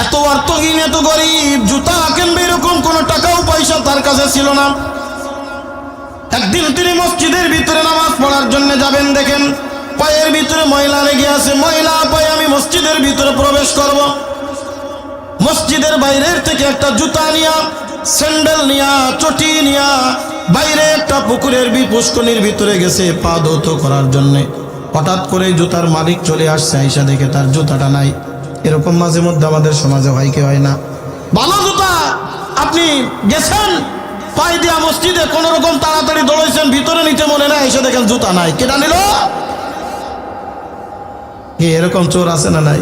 এত অর্থহীন, এত গরিব, জুতা কিনবে এরকম কোনো টাকাও পয়সা তার কাছে ছিল না। একদিন তিনি মসজিদের ভিতরে নামাজ পড়ার জন্য যাবেন, দেখেন পায়ের ভিতরে ময়লা লেগে আছে। ময়লা পায়ে আমি মসজিদের ভিতরে প্রবেশ করব। মসজিদের বাইরের থেকে একটা জুতা নিয়া, স্যান্ডেল নিয়া, চটি নিয়া বাইরে একটা পুকুরের পুষ্করিণীর ভিতরে গেছে পা ধৌত করার জন্যে। হঠাৎ করে জুতার মালিক চলে আসছে, আইসা দেখে তার জুতাটা নাই। এরকম মাঝে মধ্যে আমাদের সমাজে হয় কি হয় না? ভালো জুতা আপনি গেছেন পায়ে দিয়া মসজিদে, কোন রকম তাড়াতাড়ি দৌড়াইছেন, ভিতরে নিতে মনে নাই, এসে দেখেন জুতা নাই। কেটা নিল? এরকম চোর আছে না নাই?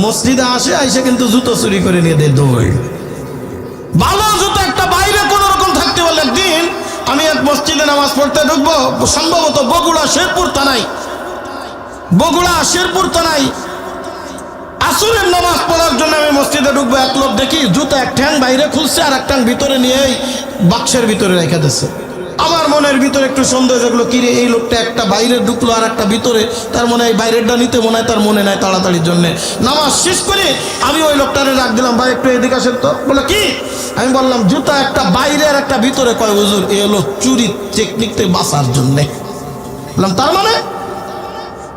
মসজিদে আসে, আইসে কিন্তু জুতো চুরি করে নিয়ে দেয় দৌড়। ভালো জুতো একটা বাইরে কোন রকম থাকতে বললে। একদিন আমি এক মসজিদে নামাজ পড়তে ঢুকবো, সম্ভবত বগুড়া শেরপুর থানায়, বগুড়া শেরপুর থানায় আসরের নামাজ পড়ার জন্য আমি মসজিদে ঢুকবো। এক লোক দেখি জুতো এক ঠ্যাং বাইরে খুলছে, আর এক ঠ্যাং ভিতরে নিয়ে বাক্সের ভিতরে রেখে দিচ্ছে। আমার মনের ভিতরে একটু সন্দেহ যেগুলো, কিরে এই লোকটা একটা বাইরে ঢুকলো আর একটা ভিতরে, তার মনে হয় বাইরেরটা নিতে মনে হয় তার মনে নাই তাড়াতাড়ির জন্য। নামাজ শেষ করে আমি ওই লোকটারে ডাক দিলাম, ভাই একটু এদিকে আসেন তো। বলে কি? আমি বললাম জুতা একটা বাইরে আর একটা ভিতরে। কয় হুজুর এ হলো চুরি টেকনিক থেকে বাঁচার জন্যে। বললাম তার মানে?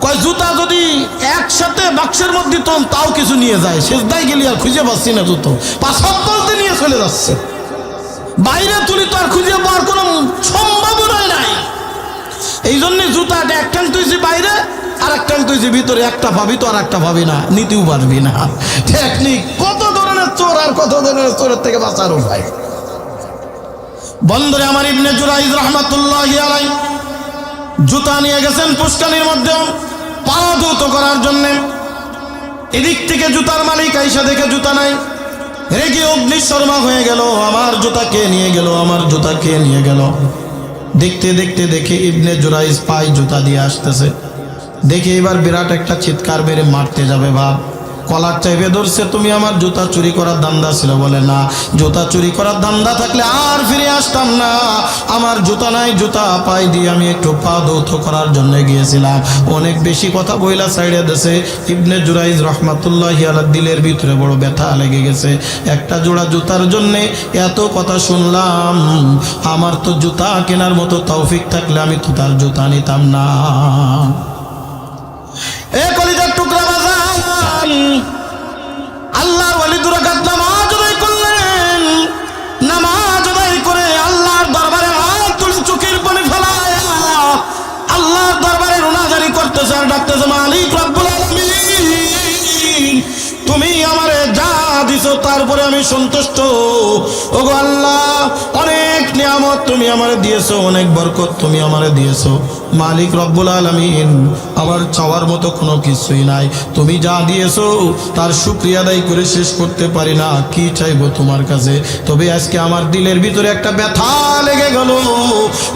কয় জুতা যদি একসাথে বাক্সের মধ্যে তোন তাও কিছু নিয়ে যায়, সেজদায় গেলি আর খুঁজে পাচ্ছি না জুতো, পাশাপ বলতে নিয়ে চলে যাচ্ছে। বাইরে তুলি তো আর খুঁজে পাওয়ার কোনো সম্ভাবনাই নাই। এই জন্য জুতাটা একটান তুইছি বাইরে আর একটান তুইছি ভিতরে, একটা ভাবি তো আর একটা ভাবি না, নিতেও পারবি না। টেকনিক কত ধরনের চোর আর কত ধরনের চোরের থেকে বাঁচার উপায়। বন্ধুরে আমার, ইবনে জুরাইজ রাহমাতুল্লাহি আলাইহি জুতা নিয়ে গেছেন পুষ্করিণীর মধ্যে পা ধৌত করার জন্য। এদিক থেকে জুতার মালিক আইসা দেখে জুতা নাই, রেগে অগ্নিশর্মা হয়ে গেল। আমার জুতা কে নিয়ে গেল, আমার জুতা কে নিয়ে গেল? দেখতে দেখতে দেখে ইবনে জুরাইজ পায়ে জুতা দিয়ে আসতেছে। দেখে এবার বিরাট একটা চিৎকার মেরে মারতে যাবে, ভাব কলার চাইবে ধরছে। তুমি আমার জুতা চুরি করার ধান্দা ছিল? বলে না, জুতা চুরি করার ধান্দা থাকলে আর ফিরে আসতাম না। আমার জুতা নাই, জুতা পাই দিয়ে আমি একটু পা ধৌত করার জন্য গিয়েছিলাম। অনেক বেশি কথা বইলা সাইডে দেশে ইবনে জুরাইজ রাহমাতুল্লাহি আলাইহি দিলের ভিতরে বড় ব্যথা লেগে গেছে। একটা জোড়া জুতার জন্যে এত কথা শুনলাম, আমার তো জুতা কেনার মতো তৌফিক থাকলে আমি তো তার জুতা নিতাম না। এ কলিজার টুকরা বাজান, আল্লাহর ওয়ালি দুরাকাত নামাজ আদায় করলেন। নামাজ আদায় করে আল্লাহর দরবারে হাত তুলে চোখের পানি ফেলায় আল্লাহর দরবারে রোনাজারি করতেছে আর ডাকতেছে, মালিক রব্বুল আলামিন, তুমি আমারে যা দিছো তারপরে আমি সন্তুষ্ট। ওগো আল্লাহ, অনেক নিয়ামত তুমি আমারে দিয়েছো, অনেক বরকত তুমি আমারে দিয়েছো। মালিক রব্বুল আলামিন, আমার চাওয়ার মতো কোনো কিছুই নাই। তুমি যা দিয়েছো তার শুকরিয়া আদায় করে শেষ করতে পারি না। কি চাইবো তোমার কাছে? তবে আজকে আমার দিলের ভিতরে একটা ব্যথা লেগে গেল।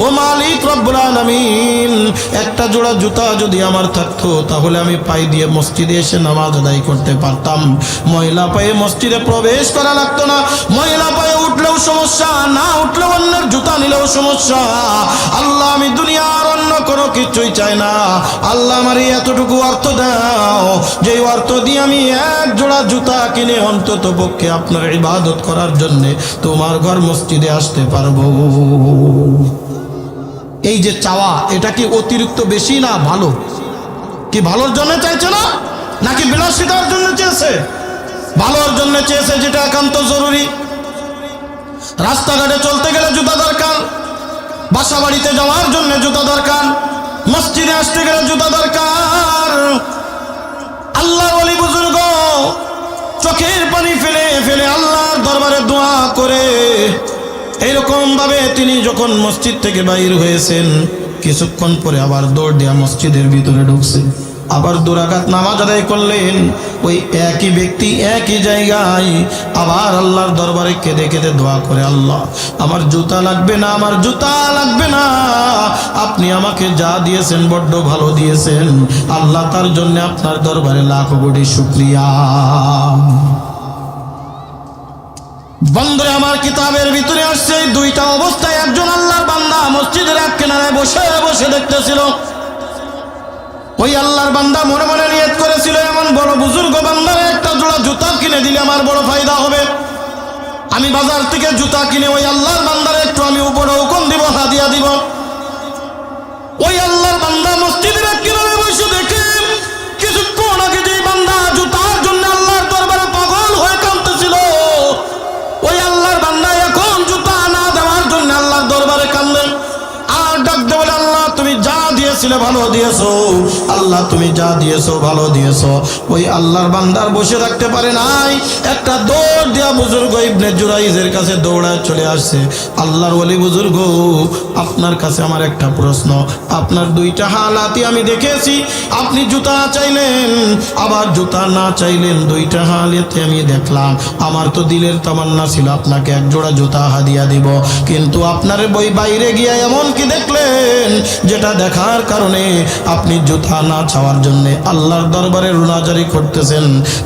ও মালিক রব্বুল আলামিন, একটা জোড়া জুতা যদি আমার থাকতো তাহলে আমি পায়ে দিয়ে মসজিদে এসে নামাজ আদায় করতে পারতাম। ময়লা পায়ে মসজিদে প্রবেশ করা লাগতো না। ময়লা পায়ে উঠলেও সমস্যা, না উঠলেও অন্যের জুতা নিলেও সমস্যা। আল্লাহ, আমি দুনিয়ার অন্য কোনো কিছুই চাই না। আল্লাহ, আমার এতটুকু অর্থ দাও, যে অর্থ দিয়ে আমি এক জোড়া জুতা কিনে অন্তত পক্ষে আপনার ইবাদত করার জন্য তোমার ঘর মসজিদে আসতে পারবো। এই যে চাওয়া, এটা কি অতিরিক্ত বেশি না ভালো? কি ভালোর জন্য চাইছে না, নাকি বিলাসিতার জন্য চেয়েছে? ভালোর জন্য চেয়েছে, যেটা একান্ত জরুরি। রাস্তাঘাটে চলতে গেলে জুতা দরকার, বাসা বাড়িতে যাওয়ার জন্য জুতা দরকার, মসজিদে আসতে গেলে জুতা দরকার। আল্লাহ ওলি বুজুর্গ চোখের পানি ফেলে ফেলে আল্লাহর দরবারে দোয়া করে এইরকম ভাবে তিনি যখন মসজিদ থেকে বাইর হয়েছেন, কিছুক্ষণ পরে আবার দৌড় দিয়া মসজিদের ভিতরে ঢুকছেন। আবার 2 রাকাত নামাজ আদায় করলেন। ওই একই ব্যক্তি একই জায়গায় আবার আল্লাহর দরবারে কেঁদে কেঁদে দোয়া করে, আল্লাহ, আমার জুতা লাগবে না, আমার জুতা লাগবে না, আপনি আমাকে যা দিয়েছেন বড্ড ভালো দিয়েছেন। আল্লাহ, তার জন্য আপনার দরবারে লাখ কোটি শুকরিয়া। বন্ধুরে আমার, কিতাবের ভিতরে আসছে 2টা অবস্থায় একজন আল্লাহর বান্দা মসজিদের এক কিনারায় বসে বসে দেখতেছিল। ওই আল্লাহর বান্দা মনে মনে নিয়ত করেছিল, এমন বড় বুজুর্গ বান্দার একটা জোড়া জোড়া জুতা কিনে দিলে আমার বড় ফায়দা হবে। আমি বাজার থেকে জুতা কিনে ওই আল্লাহর বান্দার একটু আমি উপরে হুকুম দিব, হাদিয়া দিব। ওই আল্লাহর বান্দা মসজিদের কিনারে বসে দেখে কিছুক্ষণ আগে যে বান্দা জুতার জন্য আল্লাহর দরবারে পাগল হয়ে কাঁদতেছিল, ওই আল্লাহর বান্দা এখন জুতা না দেওয়ার জন্য আল্লাহর দরবারে কাঁদলেন। আর ডাক দে বলে, আল্লাহ তুমি যা দিয়েছিলে ভালো দিয়েছো, আল্লাহ তুমি যা দিয়েছো ভালো দিয়েছো। ওই আল্লাহর বান্দার বসে থাকতে পারে নাই, একটা দৌড় দেয়া বুজুর্গ ইবনে জুরাইজের কাছে দৌড়ায় চলে আসছে। আল্লাহর ওলি বুজুর্গ, আপনার কাছে আমার একটা প্রশ্ন। আপনার দুইটা হালাতই আমি দেখেছি, আপনি জুতা চাইলেন আবার জুতা না চাইলেন, দুইটা হালাতে আমি দেখলাম। আমার তো দিলের তামান্না ছিল আপনাকে এক জোড়া জুতা হাদিয়া দিব, কিন্তু আপনার বই বাইরে গিয়ে এমন কি দেখলেন যেটা দেখার কারণে আপনি জুতা না চাওয়ার জন্য আল্লাহর দরবারে রুনাজারি করতেছেন,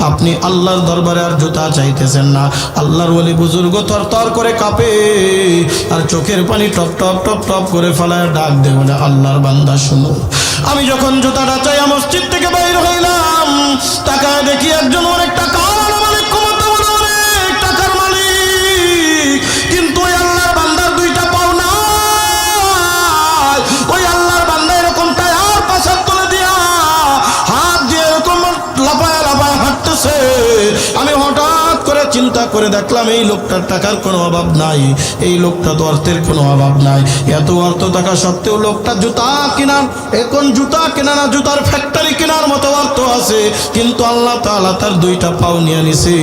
আপনি আল্লাহর দরবারে আর জুতা চাইতেছেন না। আল্লাহর ওলি বুজুর্গ থরথর করে কাঁপে আর চোখের পানি টপ টপ টপ টপ করে ফেলায় ডাক দেব না, আল্লাহর বান্দা শুনো। আমি যখন জুতাটা চাইয়া মসজিদ থেকে বাইর হইলাম, তাকায় দেখি একজন অনেক টাকা মালিক, ক্ষমতা বলে অনেক টাকার মালিক, কিন্তু ওই আল্লাহর বান্দার দুইটা পাও না। ওই আল্লাহর বান্দা এরকম টায়ার পাশার তুলে দিয়া হাত দিয়ে এরকম লাফায় লাফায় হাঁটতেছে। আমি হঠাৎ করে চিন্তা করে দেখলাম এই লোকটার টাকার কোনো অভাব নাই, এই লোকটা তো অর্থের কোনো অভাব নাই। এত অর্থ টাকা সত্ত্বেও লোকটা জুতা কেনার, এখন জুতা কেনা না জুতার ফ্যাক্টরি কেনার মতো অর্থ আছে, কিন্তু আল্লাহ তাআলা তার দুইটা পাও নিয়ে নিছে।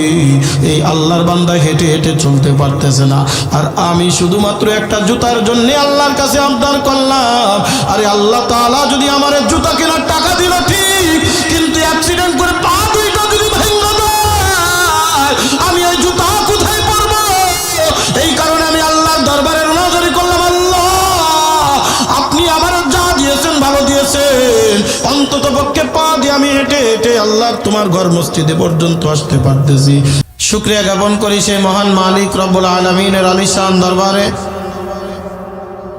এই আল্লাহর বান্দা হেঁটে হেঁটে চলতে পারতেছে না, আর আমি শুধুমাত্র একটা জুতার জন্য আল্লাহর কাছে আবদার করলাম, আরে আল্লাহ তাআলা যদি আমার জুতা কেনার টাকা দিল ঠিক, কিন্তু অ্যাক্সিডেন্ট করে পা দুইটা যদি ভেঙে যায়, আমি এই জুতা কোথায় পরবো? এই কারণে আমি আল্লাহর দরবারে রুনাজারি করলাম, আল্লাহ আপনি আমার যা দিয়েছেন ভালো দিয়েছেন, অন্তত পক্ষে পা দিয়ে আমি হেঁটে হেঁটে আল্লাহ তোমার ঘর মসজিদে পর্যন্ত আসতে পারতেছি। শুকরিয়া জ্ঞাপন করি সেই মহান মালিক রব্বুল আলামিনের আলিশান দরবারে,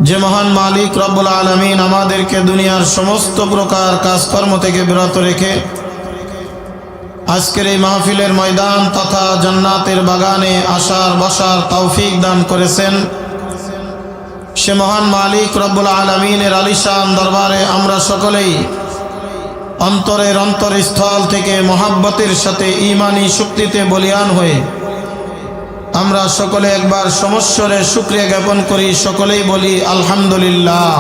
যে মহান মালিক রব্বুল আলামিন আমাদেরকে দুনিয়ার সমস্ত প্রকার কাজকর্ম থেকে বিরত রেখে আজকের এই মাহফিলের ময়দান তথা জান্নাতের বাগানে আসার বসার তৌফিক দান করেছেন। সে মহান মালিক রব্বুল আলামিনের আলিশান দরবারে আমরা সকলেই অন্তরের অন্তরস্থল থেকে মহাব্বতের সাথে ঈমানি শক্তিতে বলিয়ান হয়ে আমরা সকলে একবার সমস্বরে শুকরিয়া জ্ঞাপন করি, সকলেই বলি আলহামদুলিল্লাহ।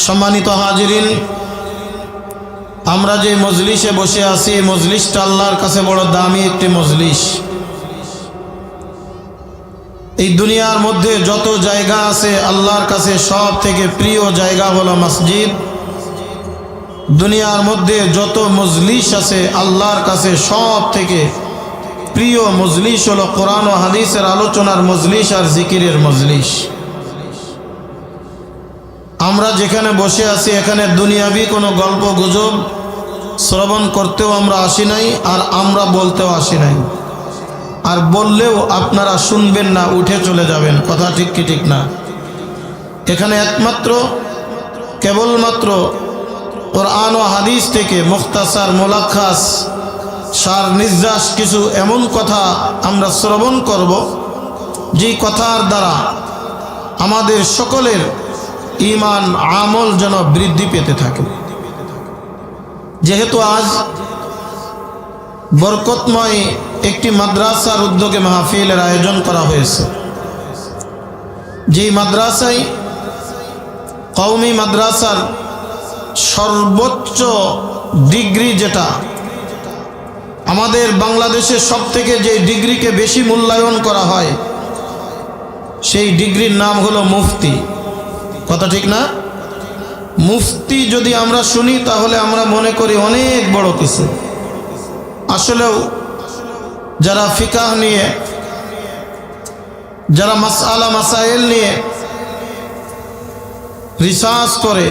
সম্মানিত হাজিরিন, আমরা যে মজলিসে বসে আছি, মজলিসটা আল্লাহর কাছে বড় দামি একটি মজলিস। এই দুনিয়ার মধ্যে যত জায়গা আছে আল্লাহর কাছে সব থেকে প্রিয় জায়গা হলো মসজিদ। দুনিয়ার মধ্যে যত মজলিস আছে আল্লাহর কাছে সব থেকে প্রিয় মজলিস হলো কোরআন ও হাদিসের আলোচনার মজলিস আর জিকিরের মজলিস। আমরা যেখানে বসে আছি এখানে দুনিয়াবি কোনো গল্প গুজব শ্রবণ করতেও আমরা আসি নাই, আর আমরা বলতেও আসি নাই, আর বললেও আপনারা শুনবেন না, উঠে চলে যাবেন। কথা ঠিক কি ঠিক না? এখানে একমাত্র কেবলমাত্র কোরআন ও হাদিস থেকে মুখতাসার মুলাক্খাস সার নির্যাস কিছু এমন কথা আমরা শ্রবণ করব, যেই কথার দ্বারা আমাদের সকলের ঈমান আমল যেন বৃদ্ধি পেতে থাকে। যেহেতু আজ বরকতময় একটি মাদ্রাসার উদ্যোগে মাহফিলের আয়োজন করা হয়েছে, যেই মাদ্রাসায় কওমি মাদ্রাসার সর্বোচ্চ ডিগ্রি, যেটা আমাদের বাংলাদেশে সব থেকে যে ডিগ্রিকে বেশি মূল্যায়ন করা হয়, সেই ডিগ্রির নাম হলো মুফতি। কথা ঠিক না? মুফতি যদি আমরা শুনি তাহলে আমরা মনে করি অনেক বড় কিছু। আসলেও যারা ফিকাহ নিয়ে, যারা মাসআলা মাসাইল নিয়ে রিসার্চ করে,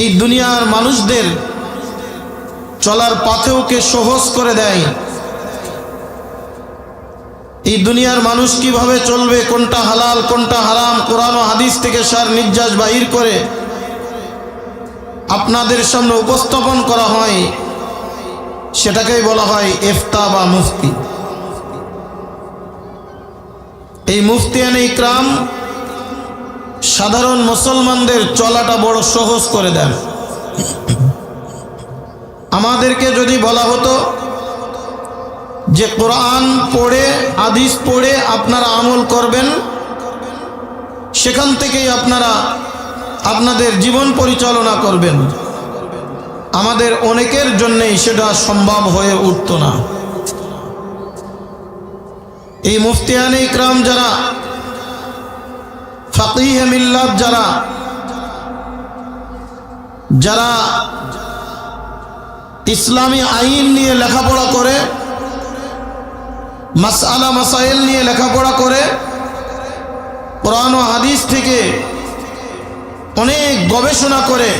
এই দুনিয়ার মানুষদের চলার পথেওকে সহজ করে দেয়, এই দুনিয়ার মানুষ কিভাবে চলবে, কোনটা হালাল কোনটা হারাম, কোরআন ও হাদিস থেকে সার নির্যাস বাহির করে আপনাদের সামনে উপস্থাপন করা হয়। সেটাকেই বলা হয় ইফতা বা মুফতি। এই মুফতিয়ানে ইকরাম সাধারণ মুসলমানদের চলাটা বড় সহজ করে দেন। আমাদেরকে যদি বলা হতো যে কোরআন পড়ে হাদিস পড়ে আপনারা আমল করবেন, সেখান থেকেই আপনারা আপনাদের জীবন পরিচালনা করবেন, আমাদের অনেকের জন্যই সেটা সম্ভব হয়ে উঠত না। এই মুফতিয়ানে ইকরাম যারা, ফাকিহে মিল্লাত যারা, যারা ইসলামী আইন নিয়ে লেখাপড়া করে, মাসআলা মাসাইল নিয়ে লেখাপড়া করে, কোরআন ও হাদিস থেকে অনেক গবেষণা করে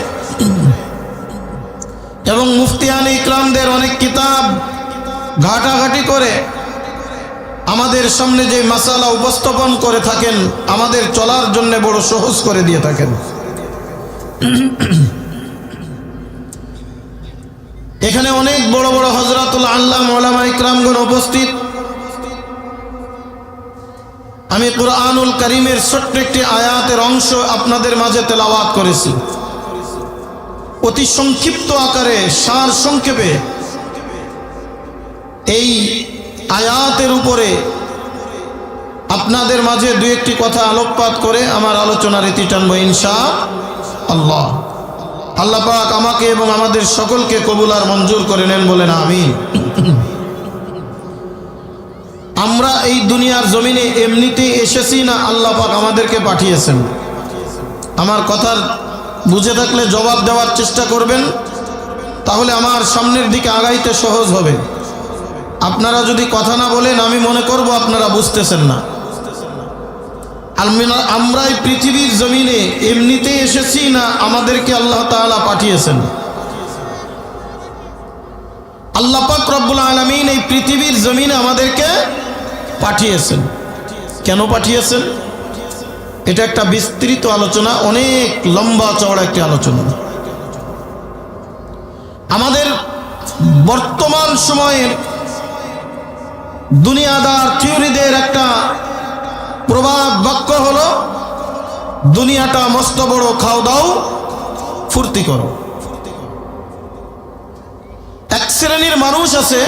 এবং মুফতিয়ানে ইকরামদের অনেক কিতাব ঘাটাঘাটি করে আমাদের সামনে যে মাসালা উপস্থাপন করে থাকেন, আমাদের চলার জন্য বড় সহজ করে দিয়ে থাকেন। এখানে অনেক বড় বড় হযরতুল আল্লাহ উলামা ইকরামগণ উপস্থিত। আমি কুরআনুল কারীমের ছোট্ট একটি আয়াতের অংশ আপনাদের মাঝে তেলাওয়াত করেছি, অতি সংক্ষিপ্ত আকারে সার সংক্ষেপে। এই আয়াতের উপরে আপনাদের মাঝে দুই একটি কথা আলোকপাত করে আমার আলোচনার ইতি টানবো ইনশাআল্লাহ। আল্লাহ পাক আমাকে এবং আমাদের সকলকে কবুল আর মঞ্জুর করে নেন, বলেন আমিন। আমরা এই দুনিয়ার জমিনে এমনিতেই এসেছি না, আল্লাহ পাক আমাদেরকে পাঠিয়েছেন। আমার কথার বুঝে থাকলে জবাব দেওয়ার চেষ্টা করবেন, তাহলে আমার সামনের দিকে আগাইতে সহজ হবে। আপনারা যদি কথা না বলেন আমি মনে করব আপনারা বুঝতেছেন না। আমরা এই পৃথিবীর জমিনে এমনিতেই এসেছি না, আমাদেরকে আল্লাহ তাআলা পাঠিয়েছেন। আল্লাহ পাক রব্বুল আলামিন এই পৃথিবীর জমিনে আমাদেরকে পাঠিয়েছেন। কেন পাঠিয়েছেন? এটা একটা বিস্তৃত আলোচনা, অনেক লম্বা চওড়া একটি আলোচনা। আমাদের বর্তমান সময়ের দুনিয়াদার থিওরিদের একটা প্রবাদ বাক্য হলো, দুনিয়াটা মস্ত বড়, খাও দাও ফুর্তি করো। এক শ্রেণীর মানুষ আছে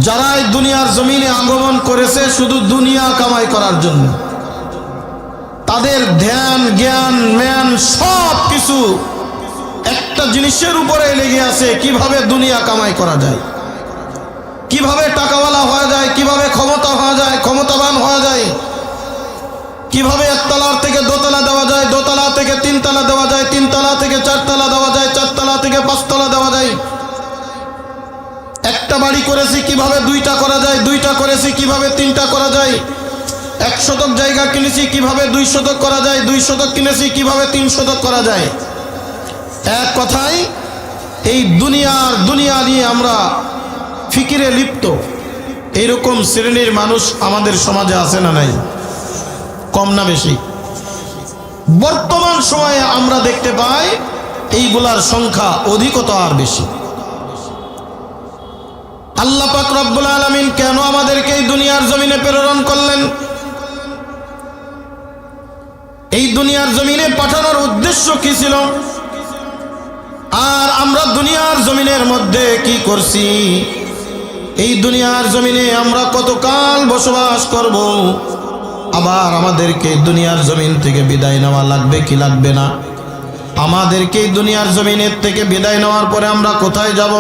যারা এই দুনিয়ার জমিনে আগমন করেছে শুধু দুনিয়া কামাই করার জন্য। তাদের ধ্যান জ্ঞান ম্যান সব কিছু একটা জিনিসের উপরে লেগে আছে, কিভাবে দুনিয়া কামাই করা যায়, কিভাবে টাকাওয়ালা হওয়া যায়, কিভাবে ক্ষমতা হওয়া যায়, ক্ষমতাবান হওয়া যায়, কিভাবে একতলার থেকে দোতলা দেওয়া যায়, দোতলা থেকে তিনতলা দেওয়া যায়, তিনতলা থেকে চারতলা দেওয়া যায়, চারতলা থেকে পাঁচতলা দেওয়া যায়। একটা বাড়ি করেছি কিভাবে দুইটা করা যায়, দুইটা করেছি কিভাবে তিনটা করা যায়, 1 শতক জায়গা কিনেছি কিভাবে 2 শতক করা যায়, 2 শতক কিনেছি কিভাবে 3 শতক করা যায়। এক কথায় এই দুনিয়া নিয়ে আমরা ফিকিরে লিপ্ত। এইরকম শ্রেণীর মানুষ আমাদের সমাজে আছে না নাই? কম না বেশি? বর্তমান সময়ে আমরা দেখতে পাই এইগুলার সংখ্যা অধিকতর বেশি। আল্লাহ পাক রব্বুল আলামিন কেন আমাদেরকে এই দুনিয়ার জমিনে প্রেরণ করলেন? এই দুনিয়ার জমিনে পাঠানোর উদ্দেশ্য কি ছিল? আর আমরা দুনিয়ার জমিনের মধ্যে কি করছি? এই দুনিয়ার জমিনে আমরা কতকাল বসবাস করব? আবার আমাদেরকে দুনিয়ার জমিন থেকে বিদায় নেওয়া লাগবে কি লাগবে না? আমাদেরকে দুনিয়ার জমিনের থেকে বিদায় নেওয়ার পরে আমরা কোথায় যাব?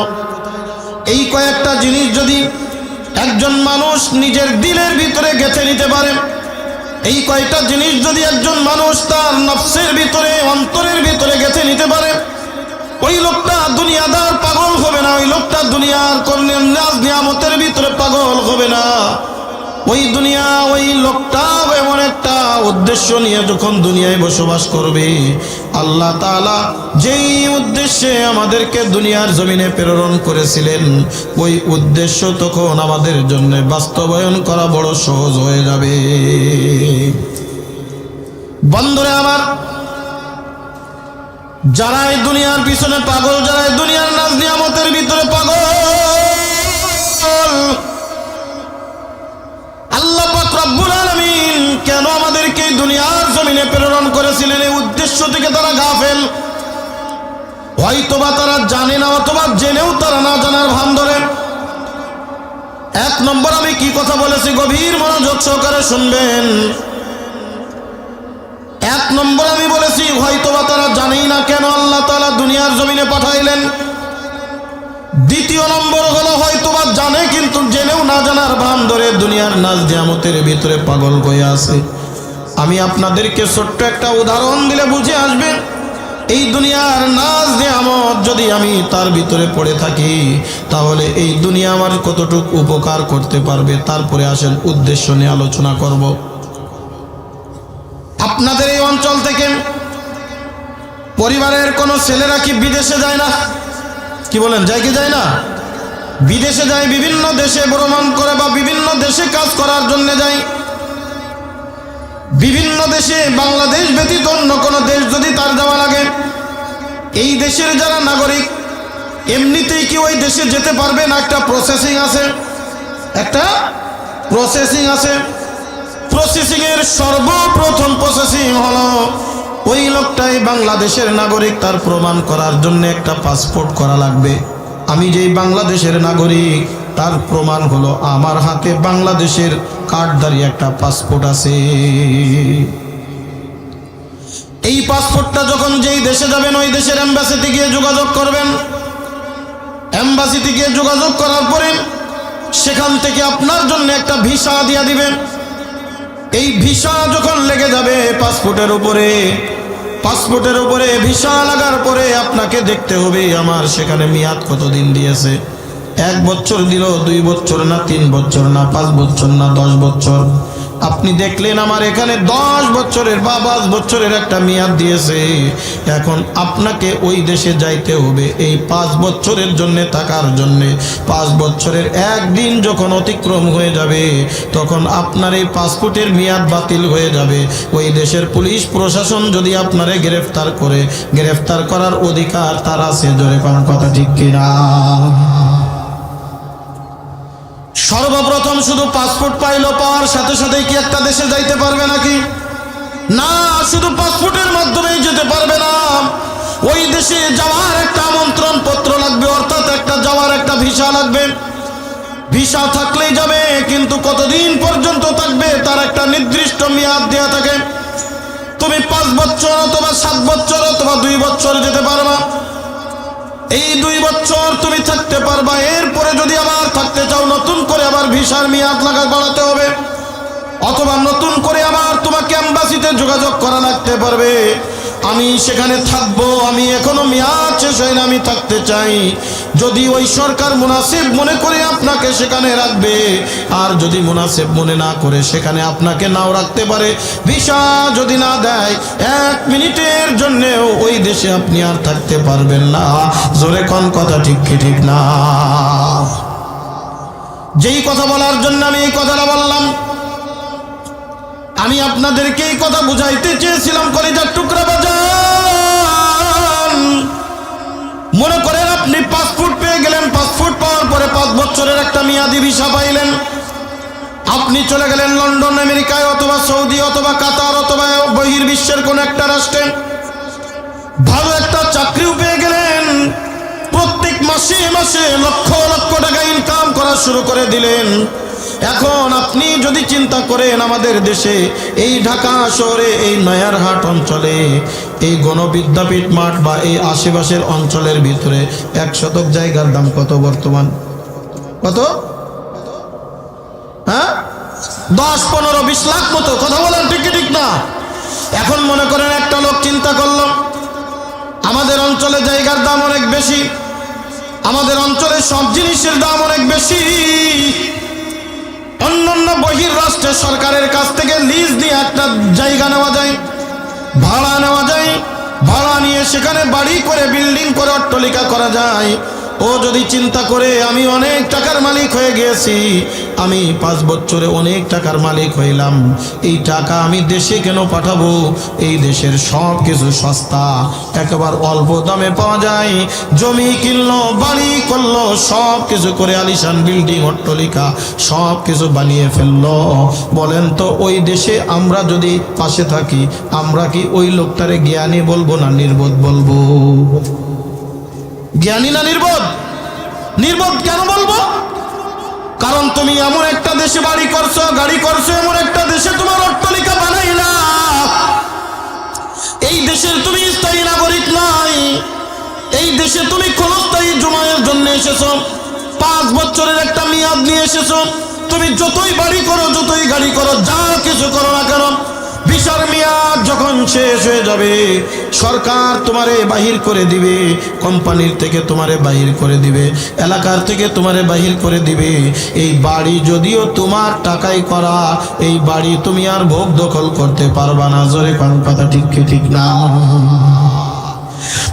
এই কয়েকটা জিনিস যদি একজন মানুষ নিজের দিলের ভিতরে গেঁথে নিতে পারে, এই কয়েকটা জিনিস যদি একজন মানুষ তার নফসের ভিতরে অন্তরের ভিতরে গেঁথে নিতে পারে, ওই লোকটা দুনিয়াদার পাগল হবে না, ওই লোকটা দুনিয়ার নাজ নিয়ামতের ভিতরে পাগল হবে না। ওই লোকটা এমন একটা উদ্দেশ্য নিয়ে যখন দুনিয়ায় বসবাস করবে, আল্লাহ তাআলা যেই উদ্দেশ্যে আমাদেরকে দুনিয়ার জমিনে প্রেরণ করেছিলেন, ওই উদ্দেশ্য তখন আমাদের জন্য বাস্তবায়ন করা বড় সহজ হয়ে যাবে। বন্ধুরা আমার, যারা এই দুনিয়ার পিছনে পাগল, যারা এই দুনিয়ার নাজ নিয়ামতের ভিতরে পাগল, হয়তোবা তারা জানে না, অথবা জেনেও তারা না জানার ভান ধরে। এক নম্বর আমি কি কথা বলেছি গভীর মনোযোগ সহকারে শুনবেন। এক নম্বর আমি বলেছি হয়তোবা তারা জানেই না কেন আল্লাহ তাআলা দুনিয়ার জমিনে পাঠাইলেন। দ্বিতীয় নম্বর হলো হয়তোবা জানে কিন্তু জেনেও না জানার ভান ধরে দুনিয়ার নাজ নিয়ামতের ভিতরে পাগল হয়ে আছে। আমি আপনাদেরকে ছোট্ট একটা উদাহরণ দিলে বুঝে আসবে, এই দুনিয়ার নাজ নিয়ামত যদি আমি তার ভিতরে পড়ে থাকি তাহলে এই দুনিয়া আমার কতটুকু উপকার করতে পারবে। তারপরে আসেন উদ্দেশ্য নিয়ে আলোচনা করব। আপনাদের এই অঞ্চল থেকে পরিবারের কোনো ছেলেরা কি বিদেশে যায় না? কি বলেন, যায় কি যায় না? বিদেশে যায়, বিভিন্ন দেশে ভ্রমণ করে বা বিভিন্ন দেশে কাজ করার জন্য যায়। বিভিন্ন দেশে, বাংলাদেশ ব্যতীত অন্য কোনো দেশ যদি তার যাওয়া লাগে, এই দেশের যারা নাগরিক এমনিতেই কি ওই দেশে যেতে পারবে না? একটা প্রসেসিং আছে, একটা প্রসেসিং আছে। প্রসেসিং এর সর্বপ্রথম প্রসেসিং হলো ওই লোকটাই বাংলাদেশের নাগরিক, তার প্রমাণ করার জন্য একটা পাসপোর্ট করা লাগবে। আমি যেই বাংলাদেশের নাগরিক তার প্রমাণ হলো আমার হাতে বাংলাদেশের কার্ডধারী একটা পাসপোর্ট আছে। এই পাসপোর্টটা যখন যেই দেশে যাবেন ওই দেশের এম্বাসিতে গিয়ে যোগাযোগ করবেন। এম্বাসিতে গিয়ে যোগাযোগ করার পরে সেখান থেকে আপনার জন্য একটা ভিসা দিয়ে দিবেন। এই ভিসা যখন লেগে যাবে পাসপোর্টের উপরে ভিসা লাগার পরে আপনাকে দেখতে হবে আমার সেখানে মেয়াদ কতদিন দিয়েছে। 1 বছর দিল, 2 বছর না, 3 বছর না, 5 বছর না, 10 বছর। আপনি দেখলেন আমার এখানে 10 বছরের বা 5 বছরের একটা মেয়াদ দিয়েছে। এখন আপনাকে ওই দেশে যাইতে হবে এই 5 বছরের জন্য থাকার জন্য। 5 বছরের একদিন যখন অতিক্রম হয়ে যাবে তখন আপনার এই পাসপোর্টের মেয়াদ বাতিল হয়ে যাবে। ওই দেশের পুলিশ প্রশাসন যদি আপনারে গ্রেফতার করে, গ্রেফতার করার অধিকার তার আছে। জোরে কোন কথা ঠিক কিনা? সর্বপ্রথম শুধু পাসপোর্ট পাইলো, পাওয়ার সাথে সাথে কি একটা দেশে যাইতে পারবে নাকি? না, শুধু পাসপোর্টের মাধ্যমেই যেতে পারবে না। ওই দেশে যাওয়ার একটা আমন্ত্রণ পত্র লাগবে, অর্থাৎ একটা যাওয়ার একটা ভিসা লাগবে। ভিসা থাকলেই যাবে, কিন্তু কতদিন পর্যন্ত থাকবে তার একটা নির্দিষ্ট মেয়াদ দেওয়া থাকে। তুমি 5 বছর অথবা 7 বছর অথবা 2 বছর যেতে পারবা। এই 2 বছর তুমি থাকতে পারবা। এরপরে যদি আবার থাকতে চাও নতুন করে আবার ভিসার মেয়াদ বাড়াতে হবে, অথবা নতুন করে আবার তোমাকে এম্বাসিতে যোগাযোগ করা লাগতে পারবে। আমি সেখানে থাকবো, আমি এখনো মেয়াদ শেষ হয় না, আমি থাকতে চাই। যদি ওই সরকার মুনাসিব মনে করে আপনাকে সেখানে রাখবে, আর যদি মুনাসিব মনে না করে সেখানে আপনাকে নাও রাখতে পারে। ভিসা যদি না দেয় 1 মিনিটের জন্যেও ওই দেশে আপনি আর থাকতে পারবেন না। জোরে কোন কথা ঠিক কি ঠিক না? যেই কথা বলার জন্য আমি এই কথাটা বললাম, আমি আপনাদেরকে এই কথা বুঝাইতে চেয়েছিলাম। কলিজার টুকরা বাজান, মনে করেন আপনি পাসপোর্ট পেয়ে গেলেন। পাসপোর্ট পাওয়ার পরে 5 বছরের একটা মেয়াদি ভিসা পাইলেন। আপনি চলে গেলেন লন্ডন, আমেরিকায় অথবা সৌদি অথবা কাতার অথবা বহির্বিশ্বের কোন একটা রাষ্ট্রে। ভালো একটা চাকরিও পেয়ে গেলেন। প্রত্যেক মাসে মাসে লক্ষ লক্ষ টাকা ইনকাম করা শুরু করে দিলেন। এখন আপনি যদি চিন্তা করেন আমাদের দেশে এই ঢাকা শহরে এই নয়ারহাট অঞ্চলে এই গণবিদ্যাপীঠ মাঠ বা এই আশেপাশের অঞ্চলের ভিতরে 1 শতক জায়গার দাম কত বর্তমান? কত? হ্যাঁ, 10, 15, 20 লাখ মতো। কথা বলেন ঠিক কি ঠিক না? এখন মনে করেন একটা লোক চিন্তা করলো আমাদের অঞ্চলে জায়গার দাম অনেক বেশি, আমাদের অঞ্চলে সব জিনিসের দাম অনেক বেশি। অন্যান্য বহির রাষ্ট্রের সরকারের কাছ থেকে লিজ নিয়ে একটা জায়গা নেওয়া যায়, ভাড়া নেওয়া যায়। ভাড়া নিয়ে সেখানে বাড়ি করে, বিল্ডিং করে, অট্টালিকা করা যায়। ও যদি চিন্তা করে আমি অনেক টাকার মালিক হয়ে গিয়েছি, আমি 5 বছরে অনেক টাকার মালিক হইলাম, এই টাকা আমি দেশে কেন পাঠাবো? এই দেশের সব কিছু সস্তা, একেবারে অল্প দামে পাওয়া যায়। জমি কিনলো, বাড়ি করলো, সব কিছু করে আলিশান বিল্ডিং, অট্টালিকা সব কিছু বানিয়ে ফেললো। বলেন তো ওই দেশে আমরা যদি পাশে থাকি, আমরা কি ওই লোকটারে জ্ঞানী বলবো না নির্বোধ বলবো? জ্ঞানী না নির্বোধ? নির্বোধ কেন বলবো? কারণ তুমি এমন একটা দেশে বাড়ি করছো, গাড়ি করছো, এমন একটা দেশে তোমার অট্টালিকা বানাইলা, এই দেশের তুমি স্থায়ী নাগরিক নাই। এই দেশে তুমি ক্ষণস্থায়ী জমায়ের জন্য এসেছো, 5 বছরের একটা মেয়াদ নিয়ে এসেছো। তুমি যতই বাড়ি করো, যতই গাড়ি করো, যা কিছু করো না কেন, ভিসার মেয়াদ যখন শেষ হয়ে যাবে সরকার তোমারে বাহির করে দিবে, কোম্পানির থেকে তোমারে বাহির করে দিবে, এলাকার থেকে তোমারে বাহির করে দিবে। এই বাড়ি যদিও তোমার টাকায় করা, এই বাড়ি তুমি আর ভোগ দখল করতে পারবা না। জোরে কোন কথা ঠিক কি ঠিক না?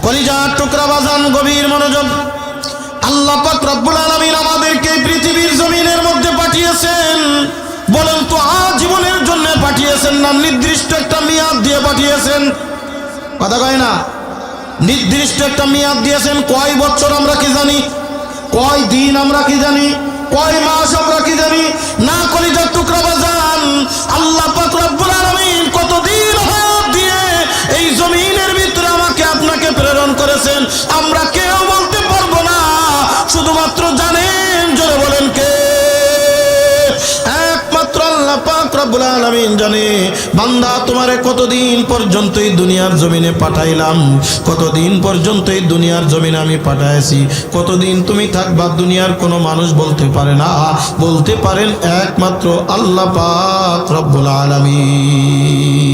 কলিজার টুকরা বাজান, গভীর মনোযোগ। আল্লাহ পাক রব্বুল আলামিন আমাদেরকে পৃথিবীর জমিনের মধ্যে পাঠিয়েছেন। বলেন তো আজীবনের জন্য পাঠিয়েছেন না নির্দিষ্ট একটা মেয়াদ দিয়ে পাঠিয়েছেন? কথা কয় না? নির্দিষ্ট একটা মেয়াদ দিয়েছেন। কয় বছর আমরা কি জানি? কয় দিন আমরা কি জানি? কয় মাস আমরা কি জানি? না কলিজার টুকরা বাজান, আল্লাহ পাক রব্বুল আলামিন কতদিন হায়াত দিয়ে এই জমিনের ভিতরে আমাকে আপনাকে প্রেরণ করেছেন আমরা কেউ বলতে পারবো না। শুধুমাত্র জানেন, জোরে বলেন কে? একমাত্র আল্লাহ পাক রব্বুল আলামিন জানে। বান্দা, তোমারে কতদিন পর্যন্ত এই দুনিয়ার জমিনে পাঠাইলাম, কতদিন পর্যন্ত এই দুনিয়ার জমিনে আমি পাঠাইছি, কতদিন তুমি থাকবা দুনিয়ার কোনো মানুষ বলতে পারে না। বলতে পারেন একমাত্র আল্লাহ পাক রব্বুল আলামিন।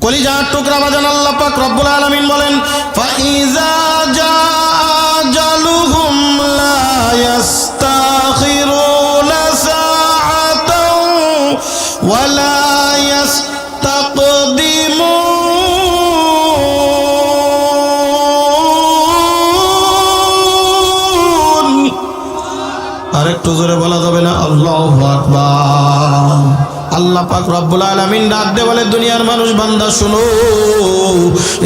কলিজার টুকরা বাজান, আল্লাহ পাক রব্বুল আলামিন বলেন, ফাইজা জালুহুম লা ইস্তাখিরুনা সাআতাও ওয়া লা ইস্তাকদিমুন। আরেকটু জোরে বলা যাবে না? আল্লাহু আকবার। আল্লাহ পাক রব্বুল আলামিন ডাক দিয়ে বলে, দুনিয়ার মানুষ, বান্দা শোনো,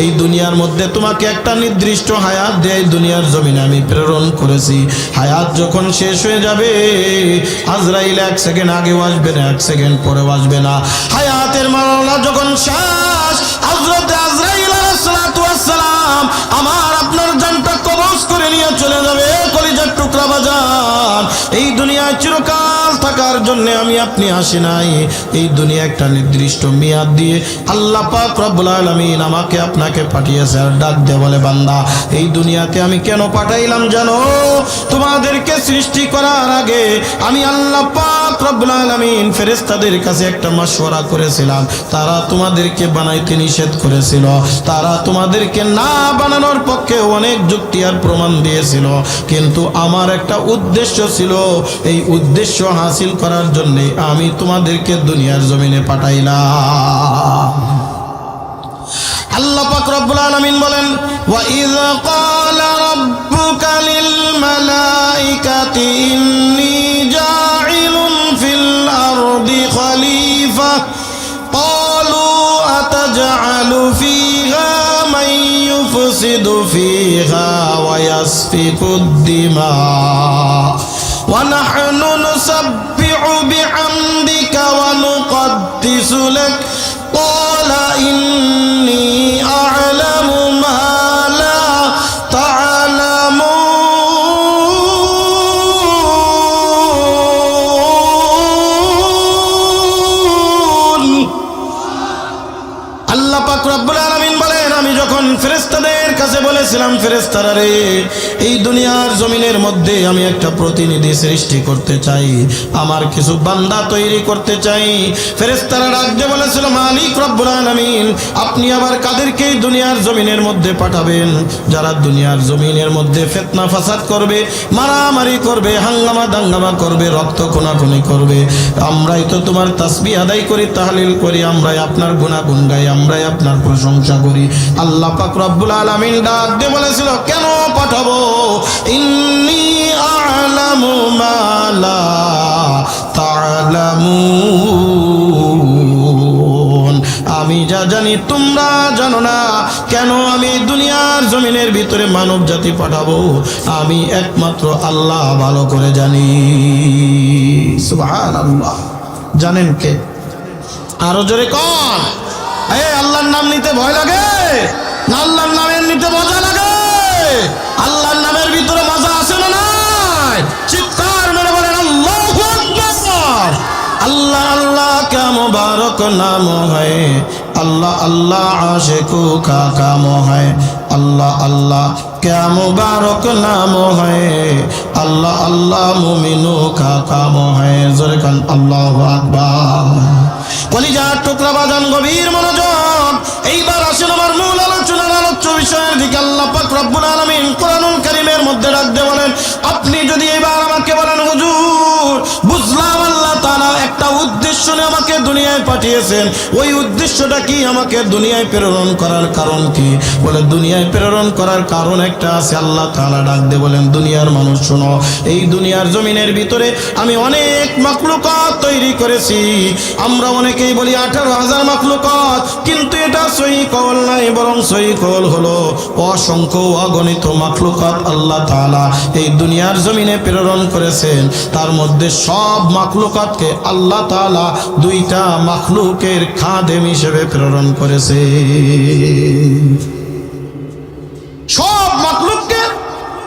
এই দুনিয়ার মধ্যে তোমাকে একটা নির্দিষ্ট হায়াত দিয়ে দুনিয়ার জমিনে আমি প্রেরণ করেছি। হায়াত যখন শেষ হয়ে যাবে, আজরাইল 1 সেকেন্ড আগেও আসবে না, 1 সেকেন্ড পরেও আসবে না। হায়াতের মামলা যখন শেষ, হযরতে আজরাইল আলাইহিস সালাতু ওয়াস সালাম আমার আপনার জানটা কবজ করে নিয়ে চলে যাবে। কলিজার টুকরা বাজান, এই দুনিয়ায় চিরকাল থাকার জন্য আমি আপনি আসি নাই। এই দুনিয়া একটা নির্দিষ্ট মেয়াদ দিয়ে আল্লাহ পাক রব্বুল আলামিন আমাকে আপনাকে পাঠিয়েছে। আর ডাক দিয়ে বলে, বান্দা, এই দুনিয়াতে আমি কেন পাঠাইলাম জানো? তোমাদেরকে সৃষ্টি করার আগে আমি আল্লাহ পাক রব্বুল আলামিন ফেরেশতাদের কাছে একটা মাশওয়ারা করেছিলাম। তারা তোমাদেরকে বানাইতে নিষেধ করেছিল, তারা তোমাদেরকে না বানানোর পক্ষে অনেক যুক্তি আর প্রমাণ দিয়েছিল, কিন্তু আমার একটা উদ্দেশ্য ছিল। এই উদ্দেশ্য হাসিল করার জন্য আমি তোমাদেরকে দুনিয়ার জমিনে পাঠাইলাম। আল্লাহ পাক রব্বুল আলামিন বলেন, ওয়া ইয ক্বালা রাব্বুকা লিল মালাইকাতি ইন্নী জাইলুন ফিল আরদি খলিফা ক্বালু আতাজআলু ফিহা মান ইউফসিদু ফিহা ওয়া ইয়াসফিকুদ দিমা ওয়া নাহনু নুসাব্বিহু বিহামদিকা ওয়া নুকদ্দিসু লাক ক্বালা ইন্নী আ'লামু মা লা তা'লামুন। আল্লাহ পাক রব্বুল আলামিন বলেন, আমি যখন ফেরেশতাদের কাছে বলেছিলাম, ফেরেশতারা রে, এই দুনিয়ার জমিনের মধ্যে আমি একটা প্রতিনিধি সৃষ্টি করতে চাই, আমার কিছু বান্দা তৈরি করতে চাই। ফেরেশতারা ডাক দিয়ে বলেছিল, মালিক রব্বুল আলামিন, আপনি আবার কাদেরকে এই দুনিয়ার জমিনের মধ্যে পাঠাবেন? যারা দুনিয়ার জমিনের মধ্যে ফিতনা ফাসাদ করবে, মারামারি করবে, হাঙ্গামা দাঙ্গামা করবে, রক্ত খুনাখুনি করবে। আমরাই তো তোমার তাসবিহ আদায় করি, তাহলিল করি, আমরাই আপনার গুনাহগুন গাই, আমরাই আপনার প্রশংসা করি। আল্লাহ পাক রব্বুল আলামিন ডাক দিয়ে বলেছিল, কেন পাঠাবো? ইন্নী আ'লামু মা লা তা'লামুন, আমি যা জানি তোমরা জানো না। কেন আমি দুনিয়ার জমিনের ভিতরে মানব জাতি পাঠাবো? আমি একমাত্র আল্লাহ ভালো করে জানি। সুবহানাল্লাহ। জানেন কে? আরো জোরে কোন? আল্লাহর নাম নিতে ভয় লাগে না আল্লাহর নাম নিতে মজা লাগে? আল্লাহর নামের ভিতরে মজা আছে না নাই? চিৎকার মেরে বলেন আল্লাহু আকবার। अल्लाह अल्लाह क्या मुबारक नाम है, अल्लाह अल्लाह आशिकों का काम है, अल्लाह अल्लाह क्या मुबारक नाम है, अल्लाह अल्लाह मुमिनों का काम है। जोरे कान अल्लाहु আকবার। কলিজার টুকরা বাজান গভীর মনোযোগ। এইবার আসেন আমার মূল আলোচনার আলোচ্য বিষয়ের দিকে। আল্লাহ পাক রব্বুল আলামিন কোরআনুল কারীমের মধ্যে ডাক দিয়ে বলেন, আপনি যদি এবার আমাকে বলেন হুজুর বুঝলাম আল্লাহ তাআলা একটা উদ্দেশ্য নিয়ে আমাকে দুনিয়ায় পাঠিয়েছেন, ওই উদ্দেশ্যটা কি, আমাকে দুনিয়ায় প্রেরণ করার কারণ কি? বলে দুনিয়ায় প্রেরণ করার কারণ একটা আছে। আল্লাহ তাআলা ডাক দিয়ে বলেন, দুনিয়ার মানুষ শোনো, এই দুনিয়ার জমিনের ভিতরে আমি অনেক মাখলুকাত তৈরি করেছি। আমরা অনেকেই বলি 18,000 মাখলুকাত, কিন্তু এটা সহিহ কওল নাই, বরং সহিহ কওল হলো অসংখ্য অগণিত মাখলুকাত আল্লাহ তাআলা এই দুনিয়ার জমিনে প্রেরণ করেছেন। তার মধ্যে সব মাখলুকাতকে আল্লাহ তাআলা দুইটা মাখলুকের খাদেম হিসেবে প্রেরণ করেছে। সব মাখলুককে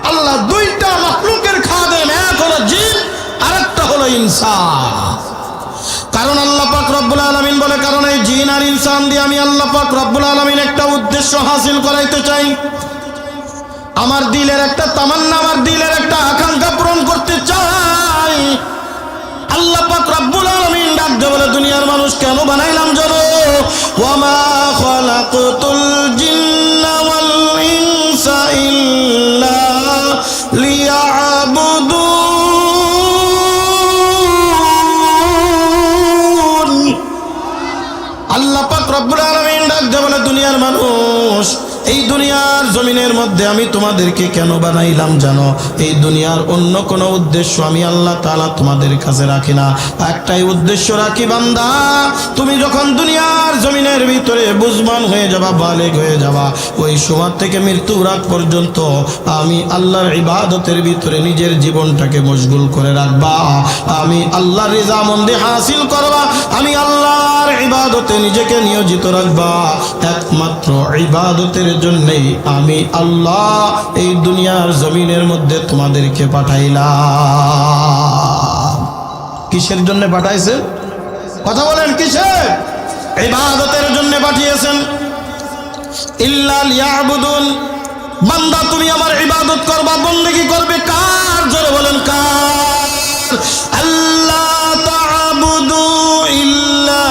আল্লাহ দুইটা মাখলুকের খাদেম, এক হলো জিন আর একটা হলো ইনসান। কারণ আল্লাহ পাক রব্বুল আলামিন বলে, কারণ এই জিন আর ইনসান দিয়ে আমি আল্লাহ পাক রব্বুল আলামিন একটা উদ্দেশ্য হাসিল করাইতে চাই। আমার দিলের একটা তামান্না, আমার দিলের একটা আকাঙ্ক্ষা পূরণ করতে চাই। আল্লাহ পাক রব্বুল আলামিন ডাক দিয়ে বলে, দুনিয়ার মানুষ কেন বানাইলাম জানো? ওয়ামা খালাকতুল জিন্না ওয়াল ইনসা ইল্লা লিয়াবুদুন। আল্লাহ পাক রব্বুল আলামিন ডাক দিয়ে বলে, দুনিয়ার মানুষ এই দুনিয়ার জমিনের মধ্যে আমি তোমাদেরকে কেন বানাইলাম জানো? এই দুনিয়ার অন্য কোনো উদ্দেশ্য আমি আল্লাহ তাআলা তোমাদের কাছে রাখি না, একটাই উদ্দেশ্য রাখি, বান্দা তুমি যখন দুনিয়ার জমিনের ভিতরে বুঝমান হয়ে যাবা, বালেগ হয়ে যাবা, ওই সময় থেকে মৃত্যুর আগ পর্যন্ত আমি আল্লাহর ইবাদতের ভিতরে নিজের জীবনটাকে মশগুল করে রাখবা, আমি আল্লাহর রিজামন্দি হাসিল করবা, আমি আল্লাহর ইবাদতে নিজেকে নিয়োজিত রাখবা। একমাত্র ইবাদতের জন্যই আমি আল্লাহ এই দুনিয়ার জমিনের মধ্যে তোমাদেরকে পাঠাইলাম। কিসের জন্য পাঠাইছেন? কথা বলেন, কিসের? ইবাদতের জন্য পাঠিয়েছেন। ইল্লা লিয়াবুদুন, বান্দা তুমি আমার ইবাদত করবা, বন্দেগী করবে। কার? জোরে বলেন কার? আল্লাহ তা'বুদু ইল্লা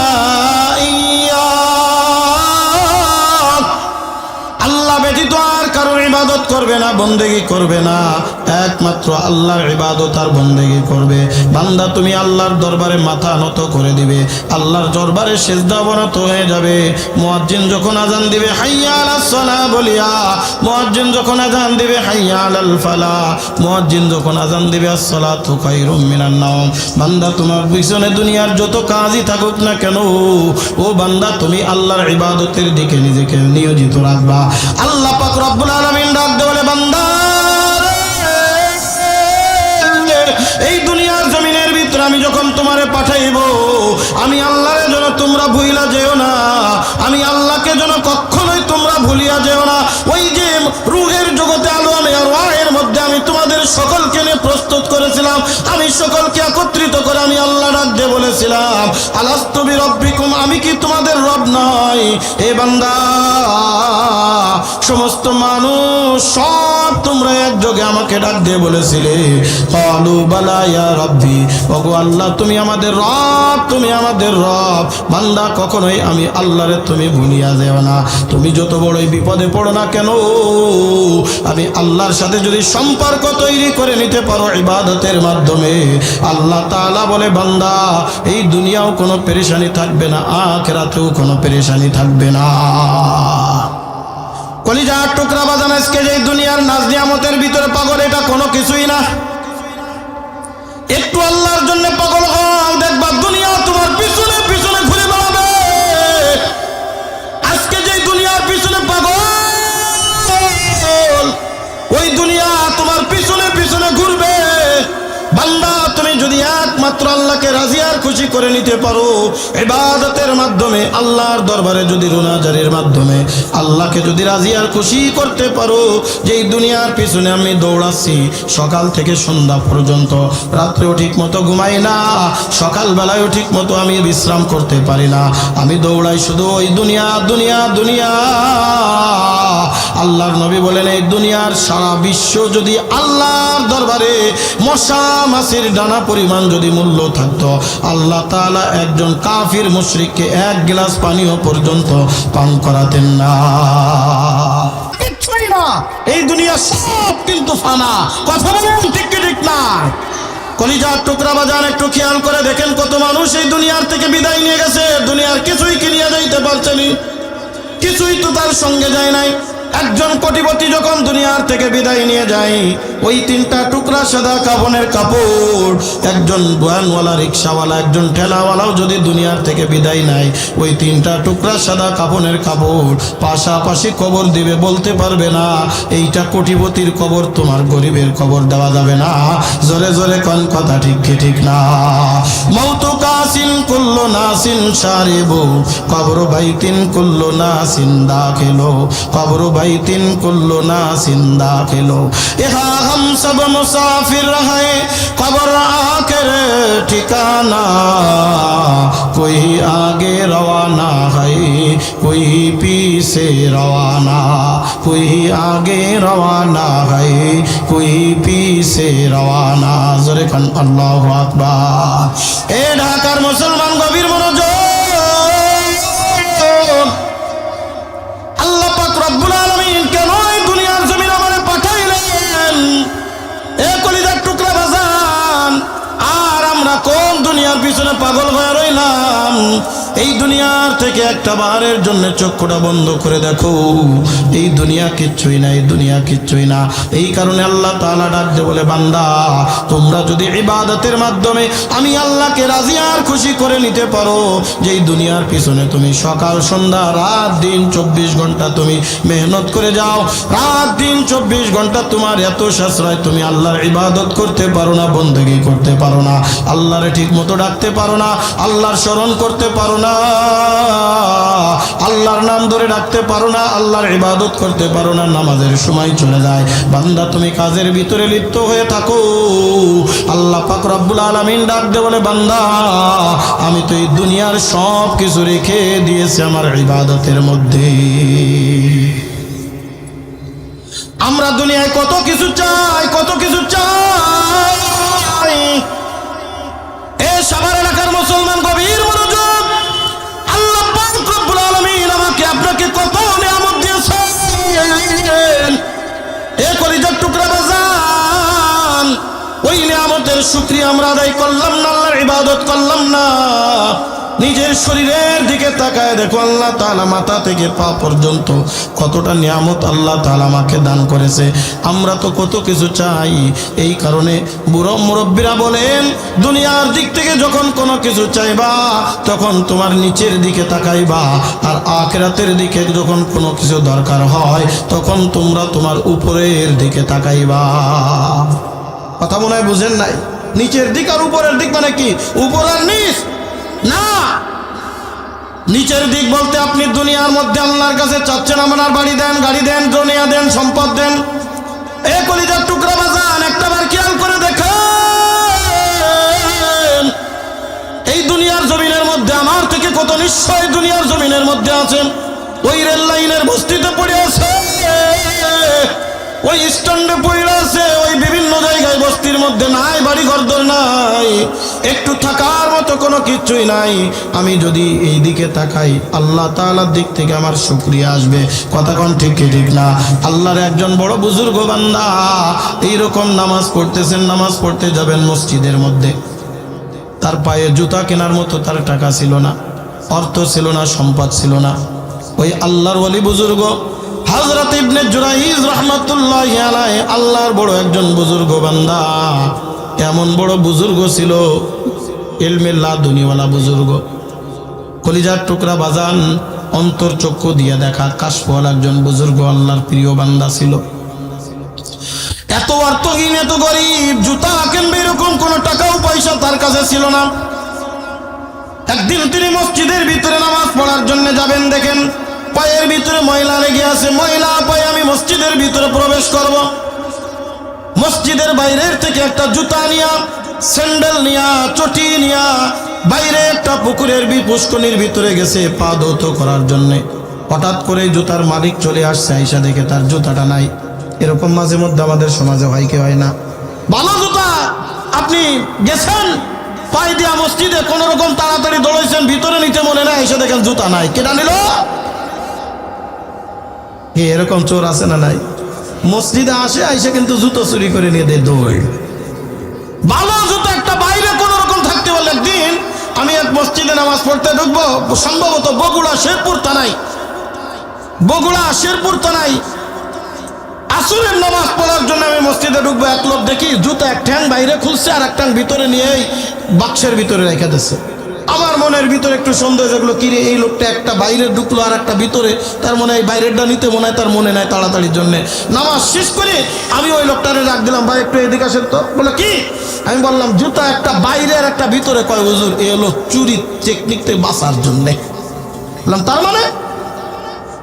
ব্যতীত আর কারোর ইবাদত করবে না, বন্দেগী করবে না, একমাত্র আল্লাহর ইবাদত আর বন্দেগী করবে। বান্দা তুমি আল্লাহর দরবারে মাথা নত করে দিবে, আল্লাহর দরবারে সিজদা অবনত হয়ে যাবে। মুয়াজ্জিন যখন আযান দিবে হাইয়া আলাস সালাহ বলিয়া, মুয়াজ্জিন যখন আযান দিবে হাইয়া আলাল ফালাহ, মুয়াজ্জিন যখন আযান দিবে আসসালাতু খায়রুম মিনান নাওম, বান্দা তোমার পিছনে দুনিয়ার যত কাজই থাকুক না কেন, ও বান্দা তুমি আল্লাহর ইবাদতের দিকে নিজেকে নিয়োজিত রাখবা। আল্লাহ পাক রব্বুল আলামিন ডাক দিয়ে বলে, বান্দা এই দুনিয়ার জমিনের ভিতরে আমি যখন তোমারে পাঠাইব, আমি আল্লাহর জন্য তোমরা ভুইলা যেও না, আমি আল্লাহকে যেন কখনোই তোমরা ভুলিয়া যেও না। ওই যে রূহের জগতে আলো আমি আর ওয়াহের মধ্যে আমি তোমাদের সকলকে নিয়ে প্রস্তুত করেছিলাম, আমি সকলকে একত্রিত করে আমি আল্লাহ ডাক দিয়ে বলেছিলাম, আলাস্তু বিরব্বিকুম, আমি কি তোমাদের রব নয়? এ বান্দা সমস্ত মানুষ সব তোমরা একযোগে আমাকে ডাক দিয়ে বলেছিলে, ক্বালু বালা ইয়া রাব্বি, ওগো আল্লাহ তুমি আমাদের রব, তুমি আমাদের রব। বান্দা কখনোই আমি আল্লাহরে তুমি ভুলিয়া যেও না। তুমি যত বড়ই বিপদে পড়ো না কেন, আমি আল্লাহর সাথে যদি সম্পর্ক তৈরি করে নিতে পারো ইবাদতের মাধ্যমে, আল্লাহ তাআলা বলে, বান্দা এই দুনিয়াও কোনো পেরেশানি থাকবে না, আখিরাতেও কোনো পেরেশানি থাকবে না। কলিজার টুকরা বাজান, আজকে যে দুনিয়ার নাজ নিয়ামতের ভিতরে পাগল, এটা কোনো কিছুই না। একটু আল্লাহর জন্য পাগল হও, দেখবা দুনিয়া তোমার পিছনে পিছনে ঘুরে বেড়াবে। আজকে যে দুনিয়ার পিছনে পাগল, ওই দুনিয়া তোমার পিছনে পিছনে ঘুরবে। বান্দা তুমি যদি একমাত্র একমাত্র আল্লাহকে রাজি আর খুশি করে নিতে পারো ইবাদতের মাধ্যমে, আল্লাহর দরবারে যদি রুনাজারির মাধ্যমে আল্লাহকে যদি রাজি আর খুশি করতে পারো, যেই দুনিয়ার পিছনে আমি দৌড়াচ্ছি সকাল থেকে সন্ধ্যা পর্যন্ত, রাত্রেও ঠিক মতো ঘুমাই না, সকালবেলায়ও ঠিক মতো আমি বিশ্রাম করতে পারি না, আমি দৌড়াই শুধু ওই দুনিয়া দুনিয়া দুনিয়া। আল্লাহর নবী বলেন এই দুনিয়ার সারা বিশ্ব যদি আল্লাহর দরবারে মশা মাছির ডানা পরিমাণ যদি মূল্য থাকতো, আল্লাহ তাআলা একজন কাফির মুশরিককে এক গ্লাস পানিও পর্যন্ত পান করাতেন না। কিছুই না, এই দুনিয়া সব কিন্তু ফানা। কথা বলেন ঠিক কি ঠিক না? কলিজার টুকরা বাজান, একটু খেয়াল করে দেখেন কত মানুষ এই দুনিয়ার থেকে বিদায় নিয়ে গেছে, দুনিয়ার কিছুই কি নিয়ে যাইতে পারছেনি, কিছুই তো তার সঙ্গে যায় নাই। একজন কোটিপতি যখন দুনিয়ার থেকে বিদায় নিয়ে যায়, ওই তিনটা টুকরা সাদা কাফনের কাপড় একজন বয়ানওয়ালা, রিক্সাওয়ালা, একজন ঠেলাওয়ালাও যদি দুনিয়ার থেকে বিদায় নেয়, ওই তিনটা টুকরা সাদা কাফনের কাপড় পাশাপাশি কবর দিবে, বলতে পারবে না এইটা কোটিপতির কবর, তোমার গরিবের কবর দেওয়া যাবে না। জোরে জোরে কোন কথা ঠিক কি ঠিক না? মৌতু কাসিন কুল্লু নাসিন শারিবু কবর বাইতিন কুল্লু নাসিন দাখিলু কবর বাইতিন কুল্লু নাসিন দাখিলু। ইহা हम सब मुसाफिर हैं, कब्र आखिर ठिकाना, कोई आगे रवाना है कोई पीछे रवाना, कोई आगे रवाना है कोई पीछे रवाना। जोरे खान अल्लाहु আকবার। ए ঢাকার মুসলমান গভীর মনোযোগ, আল্লাহ পাক রব্বুল আলামিন কেন এই দুনিয়ার জমিন আমারে পাঠাইলেন? এ কলিজার টুকরা বাজান, আর আমরা কোন দুনিয়ার পিছনে পাগল হয়ে রইলাম? এই দুনিয়ার থেকে একটা বারের জন্য চক্ষুটা বন্ধ করে দেখো, এই দুনিয়া কিচ্ছুই না, এই দুনিয়া কিচ্ছুই না। এই কারণে আল্লাহ তাআলা ডাক দিয়ে বলে, বান্দা তোমরা যদি ইবাদতের মাধ্যমে আমি আল্লাহকে রাজি আর খুশি করে নিতে পারো, যেই দুনিয়ার পিছনে তুমি সকাল সন্ধ্যা রাত দিন 24 ঘন্টা তুমি মেহনত করে যাও, রাত দিন 24 ঘন্টা তোমার এত সাশ্রয়, তুমি আল্লাহর ইবাদত করতে পারো না, বন্দেগী করতে পারো না, আল্লাহরে ঠিক মতো ডাকতে পারো না, আল্লাহর স্মরণ করতে পারো না, আল্লাহর নাম ধরে ডাকতে পারো না, আল্লাহর ইবাদত করতে পারো না, নামাজের সময় চলে যায়, বান্দা তুমি কাজের ভিতরে লিপ্ত হয়ে থাকো, আল্লাহ পাক রব্বুল আলামিন ডাক দিয়ে বলে, বান্দা আমি তো এই দুনিয়ার সব কিছু রেখে দিয়েছি আমার ইবাদতের মধ্যে। আমরা দুনিয়ায় কত কিছু চাই, কত কিছু চাই। এ সাভার এলাকার মুসলমান গভীর মনোযোগ, আল্লাহ পাক রব্বুল আলামিন আমাকে আপনাকে কত নিয়ামত দিয়েছেন। এ কলিজার টুকরা বাজান, ওই নিয়ামতের শুকরিয়া আমরা আদায় করলাম না, আল্লাহর ইবাদত করলাম না। নিজের শরীরের দিকে তাকায় দেখো, আল্লাহ তাআলা মাথা থেকে পা পর্যন্ত কতটা নিয়ামত আল্লাহ তাআলা আমাকে দান করেছে। আমরা তো কত কিছু চাই। এই কারণে বুড়ো মুরব্বীরা বলেন, দুনিয়ার দিক থেকে যখন কোনো কিছু চাইবা তখন তোমার নিচের দিকে তাকাইবা, আর আখিরাতের দিকে যখন কোনো কিছু দরকার হয় তখন তোমরা তোমার উপরের দিকে তাকাইবা। কথা মনে হয় বুঝেন নাই? নিচের দিক আর উপরের দিক মানে কি? উপর আর নিচ না। নিচের দিক বলতে আপনি দুনিয়ার মধ্যে আল্লাহর কাছে চাচ্ছেন আপনার বাড়ি দেন, গাড়ি দেন, দুনিয়া দেন, সম্পদ দেন। এ কলিজার টুকরা বাজান, একটা বার খেয়াল করে দেখেন, এই দুনিয়ার জমিনের মধ্যে আমার থেকে কত নিশ্চয় দুনিয়ার জমিনের মধ্যে আছেন। ওই রেল লাইনের বস্তিতে পড়ে আছে, ওই স্ট্যান্ডে পড়ে আছে, ওই বিভিন্ন জায়গায় বস্তির মধ্যে নাই, বাড়ি ঘরদর নাই, একটু থাকার মতো কোনো কিছুই নাই। আমি যদি এই দিকে তাকাই, আল্লাহ তাআলার দিক থেকে আমার শুকরিয়া আসবে। কথা কোন ঠিক কি ঠিক না? আল্লাহর একজন বড় বুজুর্গ বান্দা এইরকম নামাজ পড়তেছেন, নামাজ পড়তে যাবেন মসজিদের মধ্যে, তার পায়ে জুতা কেনার মতো তার টাকা ছিল না, অর্থ ছিল না, সম্পদ ছিল না। ওই আল্লাহর ওলি বুজুর্গ হযরত ইবনে জুরাইজ রাহমাতুল্লাহি আলাইহি, আল্লাহর বড় একজন বুজুর্গ বান্দা, এমন বড় বুজুর্গ ছিল, ইলমে লাদুনিওয়ালা বুজুর্গ। কলিজার টুকরা বাজান, অন্তর চক্ষু দিয়ে দেখা কাশফওয়ালা একজন বুজুর্গ, আল্লাহর প্রিয় বান্দা ছিল। এত অর্থহীন, এত গরিব, জুতা কিনবে এরকম কোনো টাকাও পয়সা তার কাছে ছিল না। একদিন তিনি মসজিদের ভিতরে নামাজ পড়ার জন্য যাবেন, দেখেন পায়ের ভিতরে ময়লা লেগে আছে। ময়লা পায়ে আমি মসজিদের ভিতরে প্রবেশ করব। মসজিদের বাইরের থেকে একটা জুতা নিয়া, স্যান্ডেল নিয়া, চটি নিয়া বাইরে একটা পুকুরের পুষ্করিণীর ভিতরে গেছে পা ধৌত করার জন্য। হঠাৎ করে জুতার মালিক চলে আসছে, আইসা দেখে তার জুতাটা নাই। এরকম মাঝে মধ্যে আমাদের সমাজে হয় কি হয় না? ভালো জুতা আপনি গেছেন পায়ে দিয়া মসজিদে, কোন রকম তাড়াতাড়ি দৌড়াইছেন, ভিতরে নিতে মনে নাই, এসে দেখেন জুতা নাই। কেটা নিল? এরকম চোর আছে না নাই? মসজিদে আসে, আইসে কিন্তু জুতো চুরি করে নিয়ে দেয় দৌড়। ভালো জুতো একটা বাইরে কোন রকম থাকতে পারলে। একদিন আমি এক মসজিদে নামাজ পড়তে ঢুকবো, সম্ভবত বগুড়া শেরপুর থানায়, বগুড়া শেরপুর থানায় আসরের নামাজ পড়ার জন্য আমি মসজিদে ঢুকবো। এক লোক দেখি জুতা এক ঠ্যাং বাইরে খুলছে, আর এক ঠ্যাং ভিতরে নিয়ে বাক্সের ভিতরে রেখে দিচ্ছে। আমার মনের ভিতরে একটু সন্দেহ যেগুলো, কিরে এই লোকটা একটা বাইরে ঢুকলো আর একটা ভিতরে, তার মনে হয় বাইরেরটা নিতে মনে হয় তার মনে নাই তাড়াতাড়ির জন্য। নামাজ শেষ করে আমি ওই লোকটারে ডাক দিলাম, ভাই একটু এদিকে আসেন তো। বলে কি? আমি বললাম জুতা একটা বাইরে আর একটা ভিতরে। কয় হুজুর এ হলো চুরি টেকনিক থেকে বাঁচার জন্যে। বললাম তার মানে?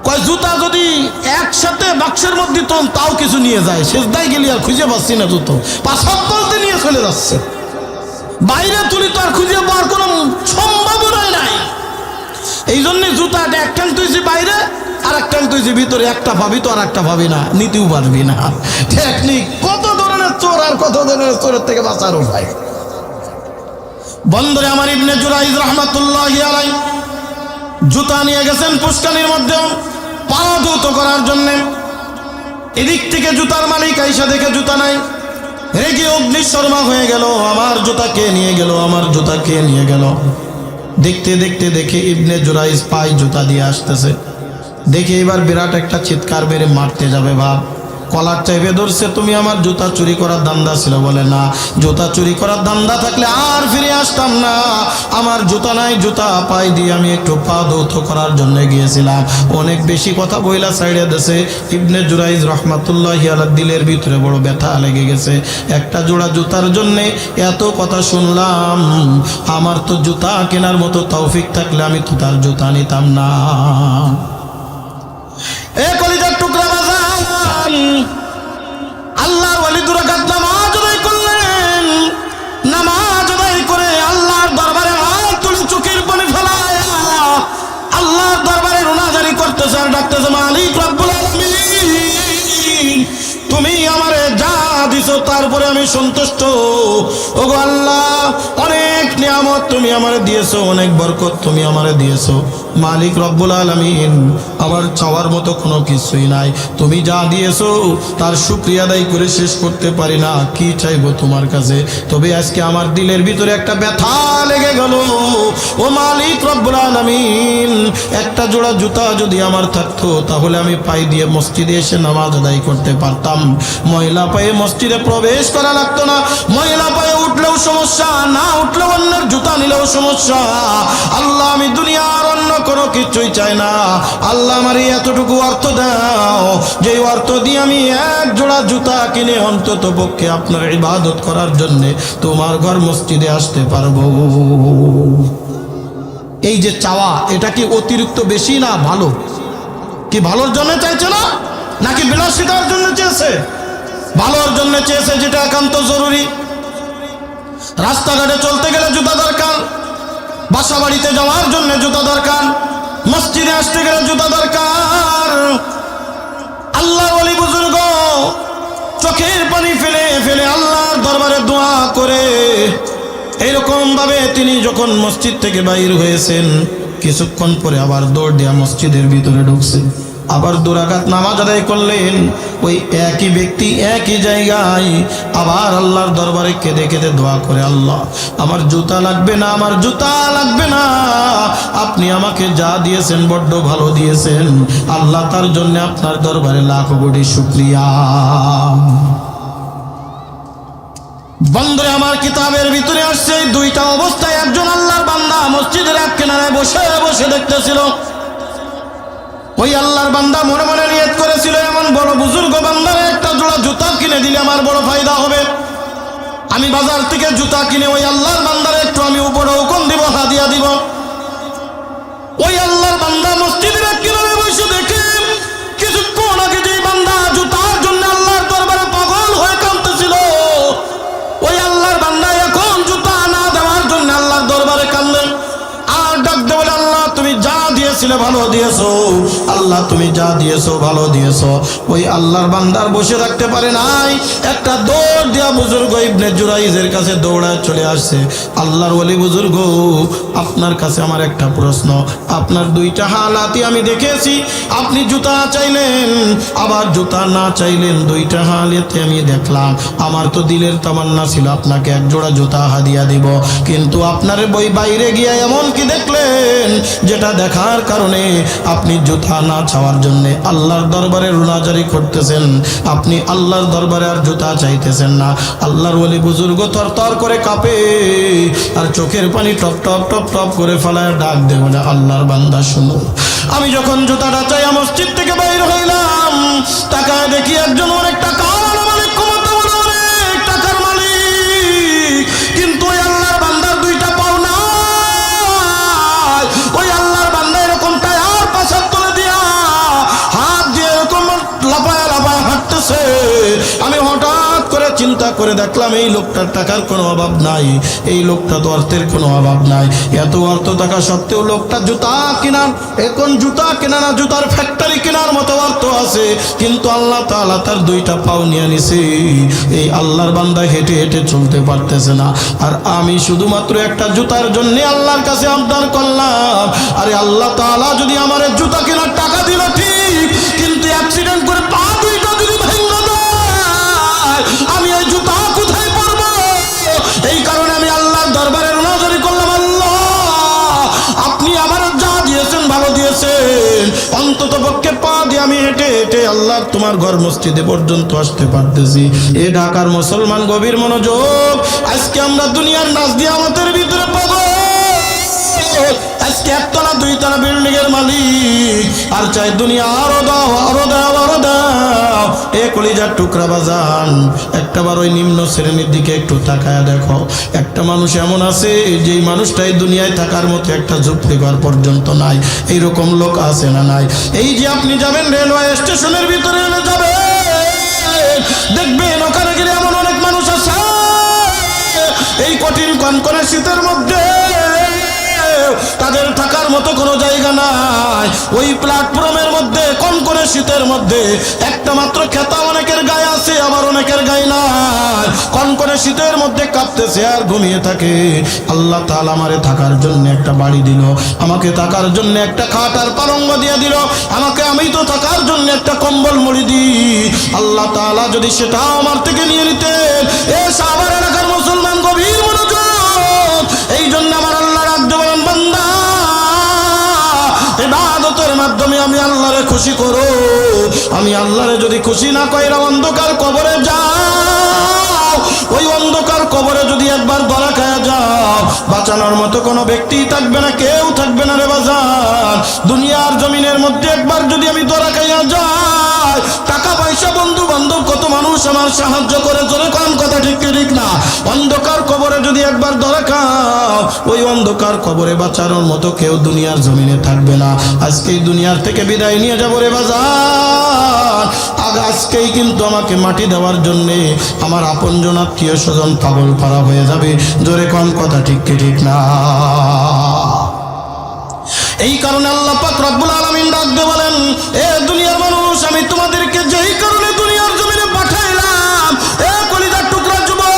কয় জুতা যদি একসাথে বাক্সের মধ্যে তো তাও কিছু নিয়ে যায়, সেজদায় গেলি আর খুঁজে পাচ্ছি না, জুতো পাশাপ তলতে নিয়ে চলে যাচ্ছে। বাইরে তুলি তো আর খুঁজে পাওয়ার কোনো সম্ভাবনাই নাই। এই জন্য জুতাটা একটা তুইছি বাইরে আর একটা তুইছি ভিতরে, একটা ভাবি তো আর একটা ভাবি না, নিতেও পারবি না। টেকনিক কত ধরনের চোর আর কত ধরনের চোরের থেকে বাঁচার উপায়। বন্ধুরে আমার, ইবনে জুরাইজ রাহমাতুল্লাহি আলাইহি জুতা নিয়ে গেছেন পুষ্করিণীর মধ্যে পা ধৌত করার জন্য। এদিক থেকে জুতার মালিক আইসা দেখে জুতা নাই, রেগে অগ্নিশর্মা হয়ে গেল। আমার জুতা কে নিয়ে গেল, আমার জুতা কে নিয়ে গেল? দেখতে দেখতে দেখে ইবনে জুরাইজ পায়ে জুতা দিয়ে আসতেছে। দেখে এবার বিরাট একটা চিৎকার বেড়ে মারতে যাবে, ভাব কলার চাইবে ধরছে, তুমি আমার জুতা চুরি করার ধান্দা ছিল? বলে না, জুতা চুরি করার ধান্দা থাকলে আর ফিরে আসতাম না। আমার জুতা নাই, জুতা পাই দিয়ে আমি একটু পা ধৌত করার জন্য গিয়েছিলাম। অনেক বেশি কথা বইলা সাইডে দেশে ইবনে জুরাইজ রাহমাতুল্লাহি আলাইহি দিলের ভিতরে বড় ব্যথা লেগে গেছে। একটা জোড়া জুতার জন্যে এত কথা শুনলাম, আমার তো জুতা কেনার মতো তৌফিক থাকলে আমি তো তার জুতা নিতাম না। এ কলিজার টুকরা বাজান, আল্লাহর ওয়ালি দুরাকাত নামাজ আদায় করলেন। নামাজ আদায় করে আল্লাহর দরবারে হাত তুলে চোখের পানি ফেলায় আল্লাহর দরবারে রোনাজারি করতেছে আর ডাকতেছে, মালিক রব্বুল আলামিন, তুমি আমারে যা দিছো তারপরে আমি সন্তুষ্ট। ওগো আল্লাহ, অনেক নিয়ামত তুমি আমারে দিয়েছো, অনেক বরকত তুমি আমারে দিয়েছো। মালিক রব্বুল আলামিন, আমার চাওয়ার মতো কোনো কিছুই নাই। তুমি যা দিয়েছো তার শুকরিয়া আদায় করে শেষ করতে পারি না। কি চাইবো তোমার কাছে? তবে আজকে আমার দিলের ভিতরে একটা ব্যথা লেগে গেল। ও মালিক রব্বুল আলামিন, একটা জোড়া জুতা যদি আমার থাকতো তাহলে আমি পায়ে দিয়ে মসজিদে এসে নামাজ আদায় করতে পারতাম। ময়লা পায়ে মসজিদে প্রবেশ করা লাগতো না। ময়লা পায়ে উঠলেও সমস্যা, না উঠলেও অন্যের জুতা নিলেও সমস্যা। আল্লাহ, আমি দুনিয়ার অন্য কোনো কিছুই চাই না। আল্লাহ, আমার এতটুকু অর্থ দাও, যে অর্থ দিয়ে আমি এক জোড়া জুতা কিনে অন্তত পক্ষে আপনার ইবাদত করার জন্য তোমার ঘর মসজিদে আসতে পারবো। এই যে চাওয়া, এটা কি অতিরিক্ত বেশি না ভালো? কি ভালোর জন্য চাইছে না, নাকি বিলাসিতার জন্য চেয়েছে? ভালোর জন্য চেয়েছে, যেটা একান্ত জরুরি। রাস্তাঘাটে চলতে গেলে জুতা দরকার, বাসা বাড়িতে যাওয়ার জন্য জুতা দরকার, মসজিদে আসতে গেলে জুতা দরকার। আল্লাহ ওলি বুজুর্গ চোখের পানি ফেলে ফেলে আল্লাহর দরবারে দোয়া করে এইরকম ভাবে তিনি যখন মসজিদ থেকে বাইর হয়েছেন, কিছুক্ষণ পরে আবার দৌড় দিয়া মসজিদের ভিতরে ঢুকছেন। আবার 2 রাকাত নামাজ আদায় করলেন। ওই একই ব্যক্তি একই জায়গায় আবার আল্লাহর দরবারে কেঁদে কেঁদে দোয়া করে, আল্লাহ, আমার জুতা লাগবে না, আমার জুতা লাগবে না, আপনি আমাকে যা দিয়েছেন বড্ড ভালো দিয়েছেন। আল্লাহ, তার জন্য আপনার দরবারে লাখ কোটি শুকরিয়া। বন্ধুরে আমার, কিতাবের ভিতরে আসছে 2টা অবস্থায় একজন আল্লাহর বান্দা মসজিদের এক কিনারায় বসে বসে দেখতেছিল। ওই আল্লাহর বান্দা মনে মনে নিয়ত করেছিল, এমন বড় বুজুর্গ বান্দারে একটা জোড়া জুতা কিনে দিলে আমার বড় ফায়দা হবে। আমি বাজার থেকে জুতা কিনে ওই আল্লাহর বান্দারে একটু আমি উপরে হুকুম দিব, হাদিয়া দিব। ওই আল্লাহর বান্দা মসজিদের কিনারে বসে দেখে কিছুক্ষণ আগে যে বান্দা জুতার জন্য আল্লাহর দরবারে পাগল হয়ে কাঁদতেছিল, ওই আল্লাহর বান্দা এখন জুতা না দেওয়ার জন্য আল্লাহর দরবারে কাঁদেন। আর ডাক দে বলে, আল্লাহ তুমি যা দিয়েছিলে ভালো দিয়েছো, আল্লাহ তুমি যা দিয়েছো ভালো দিয়েছো। ওই আল্লাহর বান্দার বসে থাকতে পারে নাই, একটা দৌড় দিয়া বুজুর্গ ইবনে জুরাইজের কাছে দৌড়ায় চলে আসছে। আল্লাহর ওলি বুজুর্গ, আপনার কাছে আমার একটা প্রশ্ন। আপনার দুইটা হালাতই আমি দেখেছি, আপনি জুতা চাইলেন আবার জুতা না চাইলেন, দুইটা হালাতে আমি দেখলাম। আমার তো দিলের তামান্না ছিল আপনাকে এক জোড়া জুতা হাদিয়া দিব, কিন্তু আপনার বই বাইরে গিয়ে এমন কি দেখলেন যেটা দেখার কারণে আপনি জুতা না চাওয়ার জন্য আল্লাহর দরবারে রুনাজারি করতেছেন, আপনি আল্লাহর দরবারে আর জুতা চাইতেছেন না। আল্লাহর ওলি বুজুর্গ তরতর করে কাঁপে আর চোখের পানি টপ টপ টপ টপ করে ফেলায় ডাক দেব না, আল্লাহর বান্দা শুনো, আমি যখন জুতাটা চাই মসজিদ থেকে বাইর হইলাম, টাকায় দেখি একজন অনেক টাকা অনেক ক্ষমতা অনেক টাকার মালিক, কিন্তু ওই আল্লাহর বান্দার দুইটা পাও না। ওই আল্লাহর বান্দা এরকম টায়ার পাশার তুলে দিয়া হাত দিয়ে এরকম লাফায় লাফায় হাঁটতেছে। আমি হঠাৎ করে চিন্তা করে দেখলাম এই লোকটার টাকার কোনো অভাব নাই, এই লোকটা তো অর্থের কোনো অভাব নাই, এত অর্থ টাকা সত্ত্বেও লোকটা জুতা কেনার, এখন জুতা কেনা না জুতার ফ্যাক্টরি কেনার মতো অর্থ আছে, কিন্তু আল্লাহ তাআলা তার দুইটা পাও নিয়ে নিছে। এই আল্লাহর বান্দা হেঁটে হেঁটে চলতে পারতেছে না, আর আমি শুধুমাত্র একটা জুতার জন্য আল্লাহর কাছে আবদার করলাম, আরে আল্লাহ তাআলা যদি আমার জুতা কেনার টাকা দিল ঠিক, কিন্তু অ্যাক্সিডেন্ট করে পা দুইটা যদি ভেঙে দেয়, আমি এই জুতা কোথায় পরবো? এই কারণে আমি আল্লাহর দরবারে রুনাজারি করলাম, আল্লাহ আপনি আমার যা দিয়েছেন ভালো দিয়েছেন, অন্তত পক্ষে পা দিয়ে আমি হেঁটে হেঁটে আল্লাহ তোমার ঘর মসজিদে পর্যন্ত আসতে পারতেছি। এ ঢাকার মুসলমান গভীর মনোযোগ, আজকে আমরা দুনিয়ার নাচ দিয়ে আমাদের ভিতরে পাবো, আজকে একতলা দুইতলা বিল্ডিং এর মালিক, আর চাই দুনিয়া আরো দাও আরো দাও আরো দাও। এ কলিজার টুকরা বাজান, একটাবার ওই নিম্ন শ্রেণীর দিকে একটু তাকায়া দেখো, একটা মানুষ এমন আছে যেই মানুষটাই দুনিয়ায় থাকার মতো একটা ঝুপড়ি ঘর পর্যন্ত নাই, এইরকম লোক আছে না নাই? এই যে আপনি যাবেন রেলওয়ে স্টেশনের ভিতরে যাবেন, দেখবেন ওখানে গেলে এমন অনেক মানুষ আছে এই কঠিন কনকনে শীতের মধ্যে তাদের থাকার মতো কোনো জায়গা নাই। ওই প্ল্যাটফর্মের মধ্যে কনকনে শীতের মধ্যে একটা মাত্র খেতা অনেকের গায়ে আছে, আবার অনেকের গায়ে নাই, কনকনে শীতের মধ্যে কাঁপতেছে আর ঘুমিয়ে থাকে। আল্লাহ তাআলা আমারে থাকার জন্য একটা বাড়ি দিল, আমাকে থাকার জন্য একটা খাট আর পালঙ্গ দিয়ে দিল, আমাকে আমি তো থাকার জন্য একটা কম্বল মুড়ি দিই। আল্লাহ তাআলা যদি সেটাও আমার থেকে নিয়ে নিতেন, এ সাভার এলাকার মুসলমান গভীর মনোযোগ, এই জন্য আমার আল্লাহ রাখতে বলেন, বান্দা ইবাদতের মাধ্যমে আমি আল্লাহরে খুশি করো, আমি আল্লাহরে যদি খুশি না কইরা অন্ধকার কবরে যাও, ওই অন্ধকার কবরে যদি একবার ধরা খায়া যাও, বাঁচানোর মতো কোনো ব্যক্তি থাকবে না, কেউ থাকবে না রে বাজার। দুনিয়ার জমিনের মধ্যে একবার যদি আমি ধরা খাইয়া যাই, টাকা পয়সা বন্ধু বান্ধব কত মানুষ আমার সাহায্য করে, জোরে কোন কথা ঠিক কি ঠিক না? অন্ধকার কবরে যদি একবার ধরা খাও, ওই অন্ধকার কবরে বাঁচানোর মতো কেউ দুনিয়ার জমিনে থাকবে না। আজকেই দুনিয়ার থেকে বিদায় নিয়ে যাবো রে বাজার, আজকেই কিন্তু আমাকে মাটি দেওয়ার জন্যে আমার আপনজন আত্মীয় স্বজন পাগল পারা হয়ে যাবে, জোরে কোন কথা ঠিক কি ঠিক না? এই কারণে আল্লাহ পাক রব্বুল আলামিন ডাক দিয়ে বলেন, এ দুনিয়ার মানুষ, আমি তোমাদেরকে যেই কারণে দুনিয়ার জমিনে পাঠাইলাম, এ কলিজার টুকরা যুবক,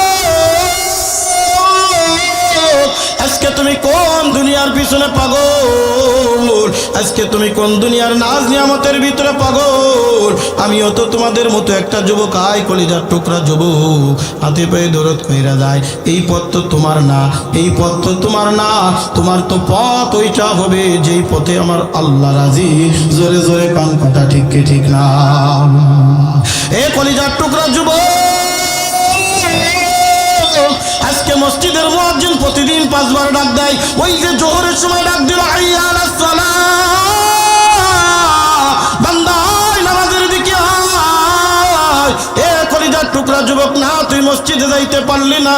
আজকে তুমি কোন দুনিয়ার পিছনে পাগল, আজকে তুমি কোন দুনিয়ার নাজ নিয়ামতের ভিতরে পাগল? আমিও তো তোমাদের মতো একটা যুবক, আয় কলিজার টুকরা যুবক, হাতে পায়ে দৌড়ত কইরা যায়, এই পথ তো তোমার না, এই পথ তো তোমার না, তোমার তো পথ ওইটা হবে যেই পথে আমার আল্লাহ রাজি, জোরে জোরে কান কথা ঠিক কি ঠিক না? এ কলিজার টুকরা যুবক, আজকে মসজিদের মুয়াজ্জিন প্রতিদিন 5 বার ডাক দেয়, ওই যে জোহরের সময় ডাক দিল, হাইয়া আলাস সালাহ, মসজিদে যাইতে পারলি না,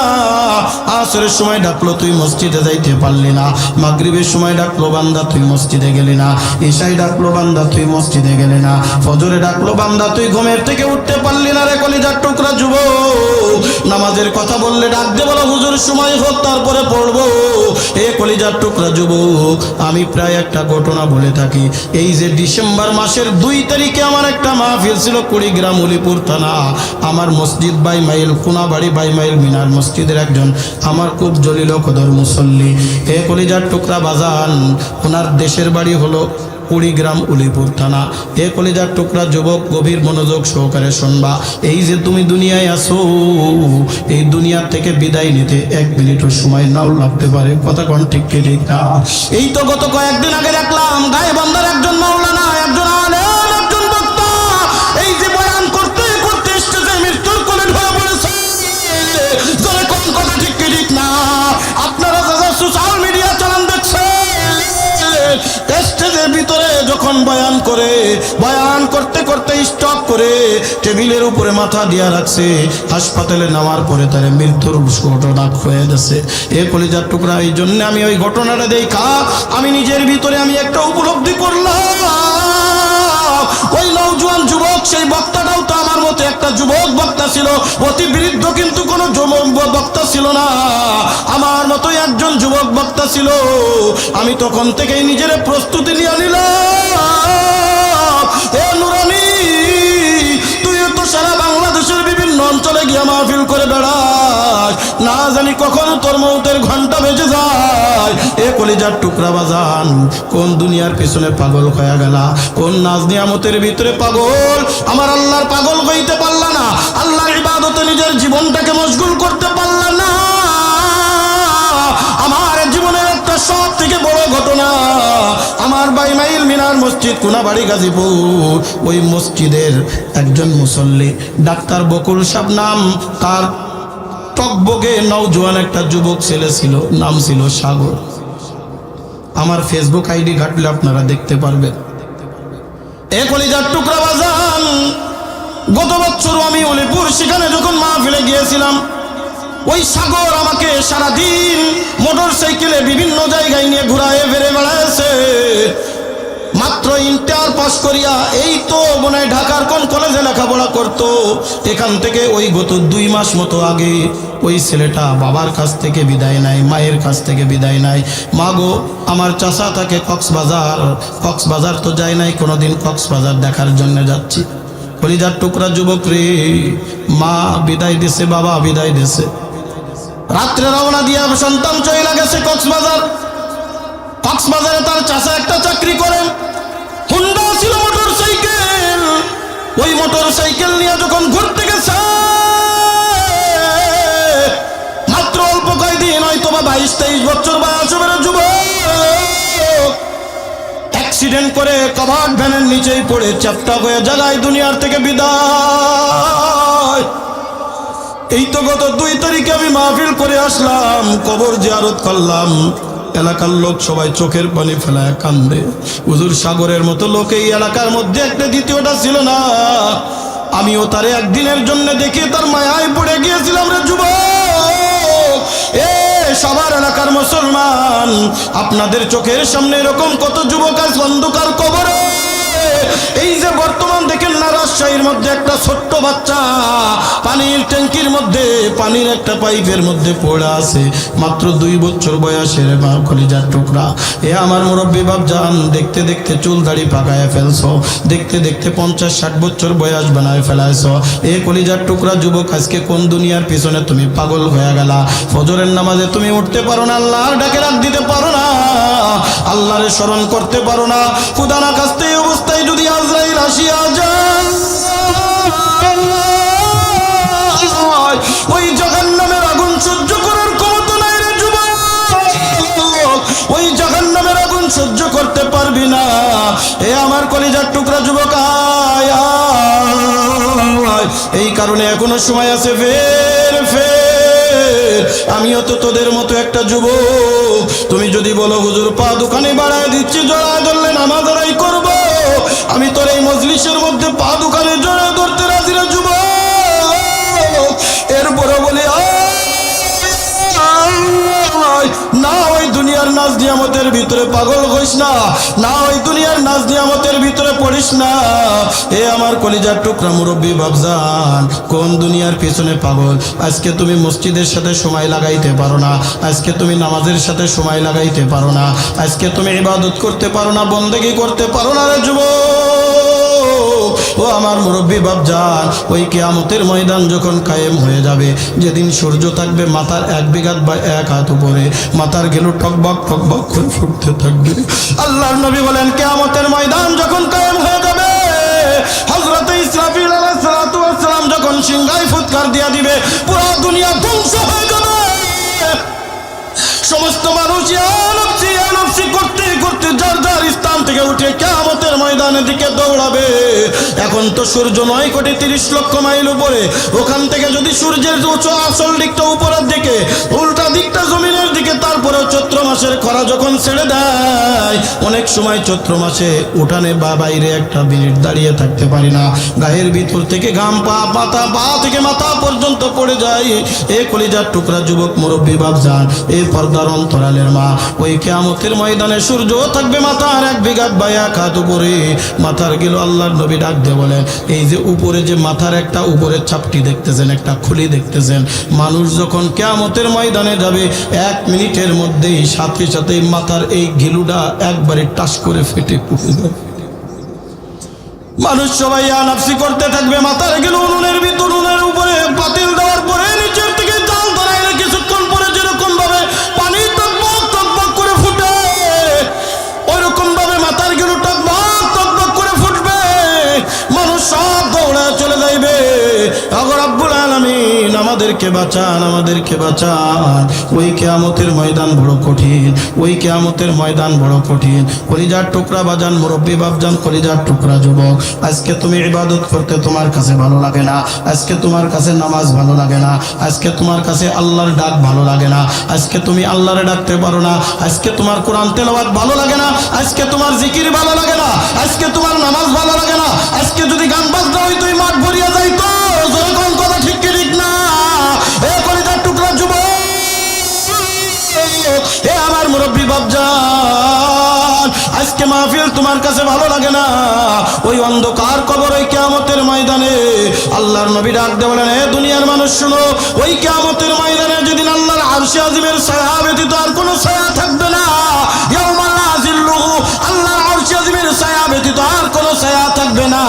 আসরের সময় ডাকলো তুই মসজিদে যাইতে পারলি না, মাগরিবের সময় ডাকলো বান্দা তুই মসজিদে গেলি না, ঈশায় ডাকলো বান্দা তুই মসজিদে গেলি না, ফজরে ডাকলো বান্দা তুই ঘুমের থেকে উঠতে পারলি না রে কলিজার টুকরা যুবক। নামাজের কথা বললে ডাক দে বলো হুজুর সময় হোক তারপরে পড়বো। এ কলিজার টুকরা যুবক, আমি প্রায় একটা ঘটনা বলে থাকি। এই যে ডিসেম্বর মাসের 2 তারিখে আমার একটা মাহফিল ছিল কুড়িগ্রাম উলিপুর থানা, আমার মসজিদ 22 মাইল কোনাবাড়ি 22 মাইল মিনার মসজিদের একজন আমার খুব জলিল কদর মুসল্লি, এ কলিজার টুকরা বাজান, ওনার দেশের বাড়ি হলো কুড়িগ্রাম উলিপুর থানা। এ কলিজার টুকরা যুবক, গভীর মনোযোগ সহকারে শুনবা। এই যে তুমি দুনিয়ায় আসো, এই দুনিয়া থেকে বিদায় নিতে 1 মিনিটও সময় নাও লাগতে পারে, কথা কোন ঠিক কি ঠিক না? এই তো গত কয়েকদিন আগে দেখলাম গায়েবান্ধার একজন মাওলানা, একজন আলেম, একজন বক্তা, এই যে বয়ান করতে করতে স্টেজে মৃত্যুর কোলে ঢলে পড়েছে। জোরে কোন কথা ঠিক কি ঠিক না? আপনারা যারা সোশ্যাল মিডিয়া চালান দেখছেন, স্টেজের ভিতরে যখন বয়ান করে, বয়ান করতে করতে স্টপ করে টেবিলের উপরে মাথা দিয়া রাখছে, হাসপাতালে নেওয়ার পরে তার মৃত্যুর ঘটনা হয়ে গেছে। এ কলিজার টুকরা, এই জন্য আমি ওই ঘটনাটা দেখা আমি নিজের ভিতরে আমি একটা উপলব্ধি করলাম, ওই নওজোয়ান যুবক সেই বক্তাটাও তো আমার মতো একটা যুবক বক্তা ছিল, অতি বৃদ্ধ কিন্তু কোনো যুবক বক্তা ছিল না, আমার মতো একজন যুবক বক্তা ছিল। আমি তখন থেকেই নিজের প্রস্তুতি নিয়ে নিলাম, এ নুরানি তুই তো সারা বাংলাদেশের বিভিন্ন অঞ্চলে গিয়ে মাহফিল করে বেড়াস, না জানি কখন তোর মৌতের ঘন্টা বেজে যায়। এ কলিজার টুকরা বাজান, কোন দুনিয়ার পিছনে পাগল হয়ে গেলা, কোন নাজ নিয়ামতের ভিতরে পাগল, আমার আল্লাহর পাগল হইতে পারলা না, আল্লাহর ইবাদতে নিজের জীবনটাকে মশগুল করতে পারলা না। আমার জীবনের একটা সব থেকে বড় ঘটনা, আমার 22 মাইল মিনার মসজিদ কোনাবাড়ি গাজীপুর, ওই মসজিদের একজন মুসল্লি ডাক্তার বকুল সাহেব নাম, তার টকবগে নওজোয়ান একটা যুবক ছেলে ছিল, নাম ছিল সাগর। আমার ফেসবুক আইডি ঘাটলে আপনারা দেখতে পারবেন। এ কলিজার টুকরা বাজান, গত বছর আমি উলিপুর সেখানে যখন মাহফিলে গিয়েছিলাম, ওই সাগর আমাকে সারাদিন মোটর সাইকেলে বিভিন্ন জায়গায় নিয়ে ঘুরায় ফেরে বেড়াইছে। মাত্র ইন্টার পাস করিয়া এই তো মনে হয় ঢাকার কোন কলেজে লেখাপড়া করতো, এখান থেকে ওই গত 2 মাস মতো আগে ওই ছেলেটা বাবার কাছ থেকে বিদায় নেয়, মায়ের কাছ থেকে বিদায় নেয়। মা গো, আমার চাচা থাকে কক্সবাজার, কক্সবাজার তো যাই নাই কোনোদিন, কক্সবাজার দেখার জন্য যাচ্ছি। কলিজার টুকরা যুবক রে, মা বিদায় দিছে, বাবা বিদায় দিছে, রাত্রে রওনা দিয়া সন্তান চলে গেছে কক্সবাজার। কক্সবাজারে তার চাচা একটা চাকরি করেন, হুন্ডা ছিল মোটর সাইকেল, ওই মোটর সাইকেল নিয়ে যখন ঘুরতে গেছে, মাত্র অল্প কয়েকদিন হয়তো বা 22-23 বছর বয়সের যুবক অ্যাক্সিডেন্ট করে কভার্ড ভ্যানের নিচেই পড়ে চ্যাপ্টা হয়ে জায়গায় দুনিয়ার থেকে বিদায়। এই তো গত 2 তারিখে আমি মাহফিল করে আসলাম, কবর জিয়ারত করলাম, এলাকার লোক সবাই চোখের পানি ফেলায় কান্দে। হুজুর সাগরের মতো লোক এই এলাকার মধ্যে একটা দ্বিতীয়টা ছিল না। আমিও তারে একদিনের জন্য দেখে তার মায়ায় পড়ে গিয়েছিলাম রে যুবক। এ সবার এলাকার মুসলমান, আপনাদের চোখের সামনে এরকম কত যুবক আজ অন্ধকার কবরে। এই যে বর্তমান দেখেন না, রাজশাহীর মধ্যে একটা ছোট্ট বাচ্চা পানির ট্যাঙ্কির মধ্যে, পানির একটা পাইপের মধ্যে পড়ে আছে, মাত্র 2 বছর বয়সের মা। কলিজার টুকরা, এ আমার মুরব্বী বাপজান, দেখতে দেখতে চুল দাড়ি পাকায় ফেলছো, দেখতে দেখতে 50-60 বছর বয়স বানায় ফেলাইছো। এ কলিজার টুকরা যুবক, আজকে কোন দুনিয়ার পিছনে তুমি পাগল হয়ে গেলা? ফজরের নামাজে তুমি উঠতে পারো না, আল্লাহর ডাকে রাত দিতে পারো না, আল্লাহরে স্মরণ করতে পারো না। খুদা না কাছতে এই অবস্থায় যদি আজরাইল আসিয়া যায়, ওই জাহান্নামের আগুন সহ্য করার ক্ষমতা নাই রে যুবক, ওই জাহান্নামের আগুন সহ্য করতে পারবি না। এ আমার কলিজার টুকরা যুবক, আয় আয়, এই কারণে এখনো সময় আছে, ফের ফের। আমিও তো তোদের মতো একটা যুবক। তুমি যদি বলো হুজুর পা দোকানে বাড়ায় দিচ্ছি, জড়ায় ধরলে নামাজ আদায় করবো, আমি তোর এই মজলিসের মধ্যে পা দোকানে জড়ায় ধরতে রাজি রে যুবক। এরপরে দুনিয়ার নাজ নিয়ামতের ভিতরে পাগল হইস না, না ওই দুনিয়ার নাজ নিয়ামতের ভিতরে পড়িস না। এ আমার কলিজার টুকরা মুরব্বী বাপজান, কোন দুনিয়ার পিছনে পাগল? আজকে তুমি মসজিদের সাথে সময় লাগাইতে পারো না, আজকে তুমি নামাজের সাথে সময় লাগাইতে পারো না, আজকে তুমি ইবাদত করতে পারো না, বন্দেগী করতে পারো না রে যুবক। ও আমার মুরব্বী বাপজান, ওই কিয়ামতের ময়দান যখন কায়েম হয়ে যাবে, যেদিন সূর্য থাকবে মাথার 1 বিঘাত বা 1 হাত উপরে, মাথার গেলু টকবক টকবক করে ফুটতে থাকবে। আল্লাহর নবী বলেন কিয়ামতের ময়দান যখন কায়েম হয়ে যাবে, হযরত ইসরাফিল আলাইহিস সালাতু ওয়াস সালাম যখন সিংহায় ফুৎকার দিয়া দিবে, পুরো দুনিয়া ধ্বংস হয়ে যাবে। সমস্ত মানুষ ইয়া নফসি করতে করতে যার যার স্থান থেকে উঠে কিয়ামতের ময়দানের দিকে দৌড়াবে। এখন তো সূর্য 9,30,00,000 মাইল উপরে, ওখান থেকে যদি সূর্যের উঁচু আসল দিকটা উপরের দিকে, উল্টা দিকটা জমিনের দিকে, তারপরে চৈত্র মাসের খরা যখন ছেড়ে দেয়, অনেক সময় চৈত্র মাসে উঠানে বা বাইরে একটা মিনিট দাঁড়িয়ে থাকতে পারি না, গায়ের ভিতর থেকে ঘাম পা থেকে মাথা পর্যন্ত পড়ে যায়। এ কলিজার টুকরা যুবক মুরব্বী বাপজান, এই পর্দার অন্তরালের মা, ওই কিয়ামতের ময়দানে সূর্য থাকবে মাথার 1 বিঘাত বা 1 হাত উপরে, মাথার গেল আল্লাহর নবী ডাক দিয়ে বলেন, এই যে উপরে যে মাথার একটা উপরের চাপটি দেখতেছেন, একটা খুলি দেখতেছেন, মানুষ যখন কিয়ামতের ময়দানে যাবে 1 মিনিটের মধ্যেই সাথে সাথে মাথার এই গিলুটা একবারে টাস করে ফেটে পড়ে যাবে। মানুষ সবাই নাফসি করতে থাকবে, মাথার গেল উনুনের ভিতর, উনুনের উপরে পাতিল দেওয়ার পরে নিচের থেকে জাল ধরাইলে কিছুক্ষণ পরে যেরকম ভাবে পানি টকবক টকবক করে ফুটে, ওইরকম ভাবে মাথার গেল টকবক টকবক করে ফুটবে, মানুষ সব দৌড়া চলে যাইবে। আগর রব্বুল আলামিন আমাদেরকে বাঁচান, আমাদেরকে বাঁচান। ওই কিয়ামতের ময়দান বড় কঠিন, ওই কিয়ামতের ময়দান বড় কঠিন। কলিজার টুকরা বাজান, মুরব্বী বাপজান, কলিজার টুকরা যুবক, আজকে তুমি ইবাদত করতে তোমার কাছে ভালো লাগে না, আজকে তোমার কাছে নামাজ ভালো লাগে না, আজকে তোমার কাছে আল্লাহর ডাক ভালো লাগে না, আজকে তুমি আল্লাহরে ডাকতে পারো না, আজকে তোমার কোরআন তেলাওয়াত ভালো লাগে না, আজকে তোমার জিকির ভালো লাগে না, আজকে তোমার নামাজ ভালো লাগে না, আজকে যদি গান বাজনা হইতো মাঠ ভরিয়া যাইতো। যখন কথা ঠিক কি ঠিক না? এ কলিজার টুকরা যুবক, এ আমার মুরব্বী বাপজান, আজকে মাহফিল তোমার কাছে ভালো লাগে না, ওই অন্ধকার কবর, ওই কিয়ামতের ময়দানে আল্লাহর নবী ডাক দিয়ে বলেন, হে দুনিয়ার মানুষ শুনো, ওই কিয়ামতের ময়দানে যেদিন আল্লাহর আরশে আজিমের ছায়া ব্যতীত আর কোনো ছায়া থাকবে না, ইয়াউমা লা জিল্লুহু, আল্লাহর আরশে আজিমের ছায়া ব্যতীত আর কোনো ছায়া থাকবে না।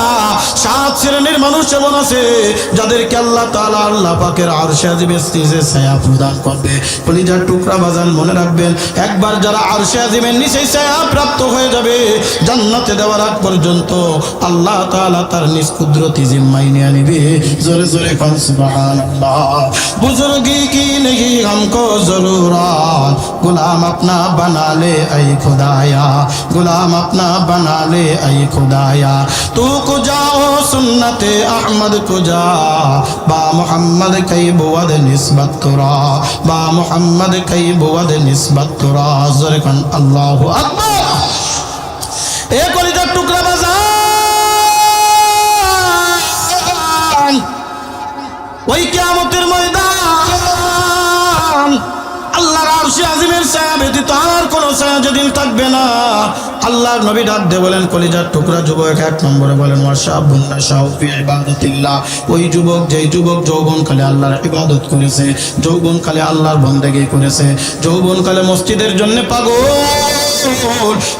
7 শ্রেণীর মানুষ এমন আছে যাদেরকে আল্লাহ তাআলা আল্লাহ পাকের আরশে আজিমের নিচে ছায়া প্রদান করবে। কলিজার টুকরা বাজান, মনে রাখবেন, একবার যারা আরশে আজিমের নিচে ছায়া প্রাপ্ত হয়ে যাবে, জান্নাতে দেওয়ার আগ পর্যন্ত আল্লাহ তাআলা তার নিজ কুদরতি জিম্মায় নিয়ে নিবে। জোরে জোরে কান সুবহানাল্লাহ। বুজুর্গি কি নেহি हमको जरूरत, गुलाम अपना बना ले ऐ खुदाया, गुलाम अपना बना ले ऐ खुदाया, तू को जाओ सुन्नते अहमद को जा, बा मोहम्मद कई बुवद निस्बत तुरा, बा मोहम्मद कई बुवद निस्बत तुरा। जोरे कान अल्लाहु আকবার। এ কলিজার টুকরা বাজান, ওই কিয়ামতের ময়দান আল্লাহর আরশে আজিমের ছায়া ব্যতীত আর কোনো ছায়া যেদিন থাকবে না, আল্লাহর নবী ডাক দিয়ে বলেন, কলিজার টুকরা যুবক, 1 নম্বরে বলেন, ওয়াশাবুন নাশাউ ফি ইবাদাতিল্লাহ, ওই যুবক যেই যুবক যৌবনকালে আল্লাহর ইবাদত করেছে, যৌবনকালে আল্লাহর বন্দেগী করেছে, যৌবনকালে মসজিদের জন্য পাগল,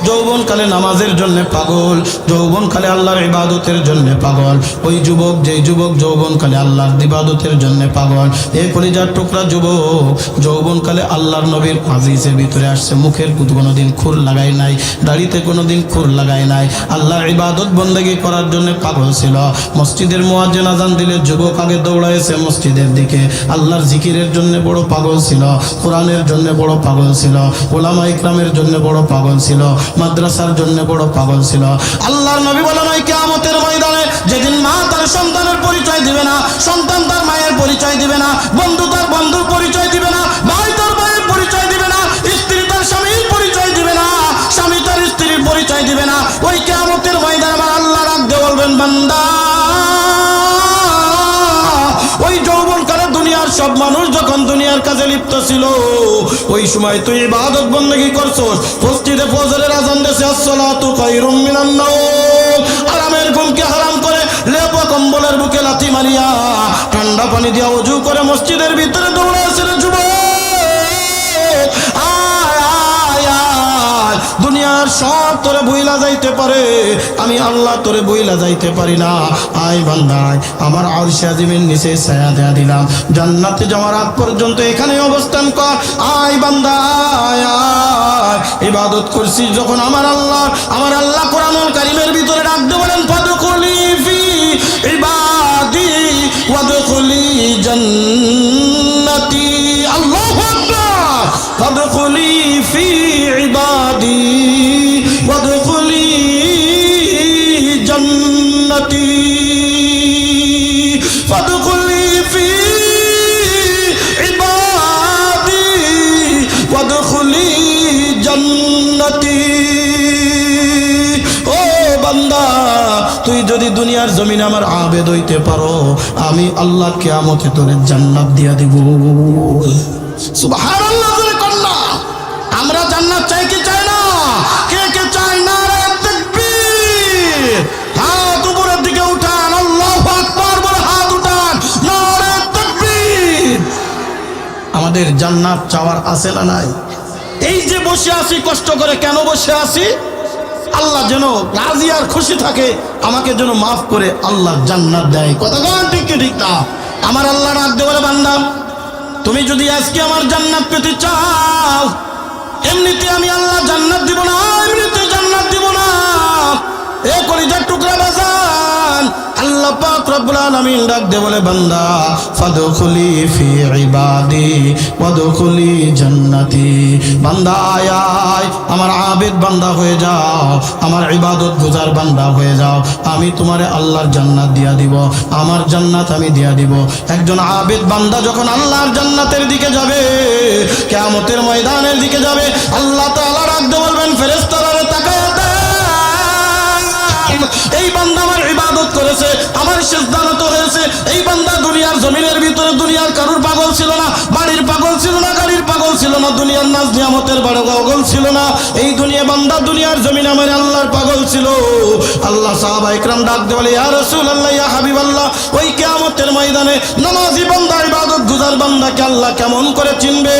যৌবনকালে নামাজের জন্য পাগল, যৌবনকালে আল্লাহর ইবাদতের জন্য পাগল, ওই যুবক যেই যুবক যৌবনকালে আল্লাহর ইবাদতের জন্য পাগল। এই কলিজার টুকরা যুবক যৌবনকালে আল্লাহর নবীর হাদিসের ভিতরে আসছে, মুখের কোনোদিন খুর লাগায় নাই, দাড়িতে কোনোদিন খুর লাগায় নাই, আল্লাহর ইবাদত বন্দেগী করার জন্য পাগল ছিল। মসজিদের মুয়াজ্জিন আযান দিলে যুবক আগে দৌড়াইছে মসজিদের দিকে, আল্লাহর জিকিরের জন্য বড় পাগল ছিল, কোরআনের জন্য বড় পাগল ছিল, উলামা ইকরামের জন্য বড় পাগল ছিল, মাদ্রাসার জন্য বড় পাগল ছিল। আল্লাহর নবী বলেন, ওই কিয়ামতের ময়দানে যেদিন মা তার সন্তানের পরিচয় দিবে না, সন্তান তার মায়ের পরিচয় দিবে না, বন্ধু তার বন্ধুর পরিচয় দিবে না, ভাই তার ভাইয়ের পরিচয় দিবে না, স্ত্রী তার স্বামীর পরিচয় দিবে না, স্বামী তার স্ত্রীর পরিচয় দিবে না, ওই কিয়ামতের ময়দানে আমার আল্লাহ রাখতে বলবেন, বান্দা, ওই যৌবনকালে দুনিয়ার সব মানুষ যখন দুনিয়া গুনাহের কাজে লিপ্ত ছিল, ওই সময় তুই ইবাদত বন্দেগী করছস। মসজিদে ফজরের আযান দেছে, আসসালাতু খায়রুম মিনান নাওম, আরামের ঘুমকে হারাম করে লেপ কম্বলের বুকে লাথি মারিয়া ঠান্ডা পানি দিয়া ওযু করে মসজিদের ভিতরে দৌড়াইছে রে যুবক। দুনিয়ার সব তোরে বইলা যাইতে পারে, আমি আল্লাহ তোরে বইলা যাইতে পারি না। আয় বান্দা, আমার আরশে আজিমের নিচে ছায়া দেয়া দিলাম, জান্নাতে যাওয়ার আগ পর্যন্ত এখানে অবস্থান কর। আয় বান্দা আয়, ইবাদত করছিস যখন আমার আল্লাহ কোরআনুল কারীমের ভিতরে ডাক দিয়ে বলেন, ফাদখুলি ফি ইবাদি ওয়াদখুলি জান্নাতি। আল্লাহু আকবার। ফাদখুলি ফি ইবাদি ওয়াদখুলি জান্নাতি, ফাদখুলি ফি ইবাদি ওয়াদখুলি জান্নাতি। ও বান্দা, তুই যদি দুনিয়ার জমিনে আমার আবেদ হইতে পারো, আমি আল্লাহ কিয়ামতে তোরে জান্নাত দিয়া দিব। সুবহানাল্লাহ। আমরা জান্নাত চাই কি চাই না? কে কে চাই? নারে তাকবীর, হাত উপরের দিকে উঠান, আল্লাহু আকবার বলে হাত উঠান, নারে তাকবীর। আমাদের জান্নাত চাওয়ার আছে না নাই? এই যে বসে আছি কষ্ট করে, কেন বসে আছি? আল্লাহ যেন রাজি আর খুশি থাকে, আমাকে যেন মাফ করে আল্লাহ জান্নাত দেয়। কথা কোন ঠিক কি ঠিক না? আমার আল্লাহ ডাক দিয়ে বলে, বান্দা তুমি যদি আজকে আমার জান্নাত পেতে চাও, এমনিতে আমি আল্লাহ জান্নাত দিব না, এমনিতে জান্নাত দিব না। এ কলিজার টুকরা বাজান, আল্লাহ পাক রব্বুল আলামিন ডাক দিয়ে বলে, বান্দা ফাদখুলি ফি ইবাদি ওয়াদখুলি জান্নাতি। বান্দা আয় আয়, আমার আবেদ বান্দা হয়ে যাও, আমার ইবাদত গুজার বান্দা হয়ে যাও, আমি তোমারে আল্লাহর জান্নাত দিয়া দিব, আমার জান্নাত আমি দিয়া দিব। একজন আবেদ বান্দা যখন আল্লাহর জান্নাতের দিকে যাবে, কিয়ামতের ময়দানের দিকে যাবে, আল্লাহ তাআলা ডাক দিয়ে বলবেন, ফেরেশতারা তাকায় এই বান্দা আমার ইবাদত করেছে, আমার সিজদা নত হয়েছে। এই বান্দা দুনিয়ার জমিনের ভিতরে দুনিয়ার কারুর পাগল ছিল না, বাড়ির পাগল ছিল না, গাড়ির পাগল ছিল না, দুনিয়ার নাজ নিয়ামতের বড় পাগল ছিল না। এই দুনিয়া বান্দা দুনিয়ার জমিনে আমার আল্লাহর পাগল ছিল। আল্লাহ সাহাবা ইকরাম ডাক দিয়ে বলে, ইয়া রাসূলুল্লাহ, ইয়া হাবিবাল্লাহ, ওই কিয়ামতের ময়দানে নামাজি বান্দা, ইবাদত গুজার বান্দাকে আল্লাহ কেমন করে চিনবে?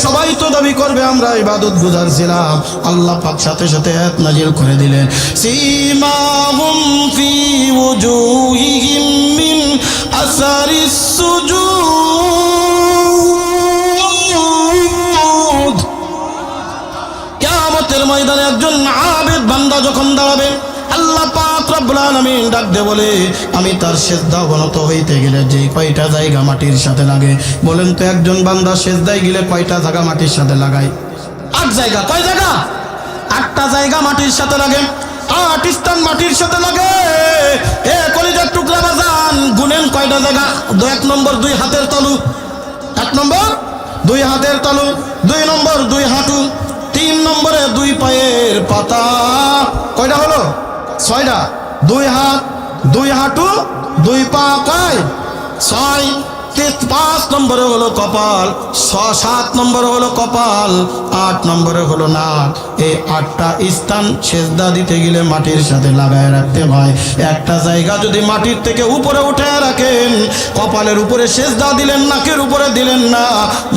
সবাই তো দাবি করবে আমরা ইবাদত গুজার ছিলাম। আল্লাহ পাক সাথে সাথে আয়াত নাজিল করে দিলেন, সিমাহুম ফি ওজুহিহিম মিন আসারিস সুজুদ। কিয়ামতের ময়দানে একজন আবেদ বান্দা যখন দাঁড়াবে, আল্লাহ পাক রব্বুল আলামিন ডাক দিয়ে বলে, আমি তার সিজদা অবনত হইতে গেলে যে কয়টা জায়গা মাটির সাথে লাগে, বলেন তো একজন বান্দা সিজদায় গেলে কয়টা জায়গা মাটির সাথে লাগায়? 8 জায়গা। কয় জায়গা? 8টা জায়গা মাটির সাথে লাগে, 8 স্থান মাটির সাথে লাগে। এ কলিজার টুকরা বাজান, গুনেন কয়টা জায়গা? 1 নম্বর 2 হাতের তালু, 1 নম্বর 2 হাতের তালু, 2 নম্বর 2 হাঁটু, 3 নম্বরে 2 পায়ের পাতা। কয়টা হলো? 6টা। 2 হাত, 2 হাঁটু, 2 পা, কয়? 6। 5 নম্বরে হলো কপাল, 7 নম্বরে হলো কপাল, 8 নম্বরে হলো নাক। এই 8টা স্থান সেজদা দিতে গেলে মাটির সাথে লাগায় রাখতে হয়। একটা জায়গা যদি মাটির থেকে উপরে উঠে রাখেন, কপালের উপরে সেজদা দিলেন, নাকের উপরে দিলেন না,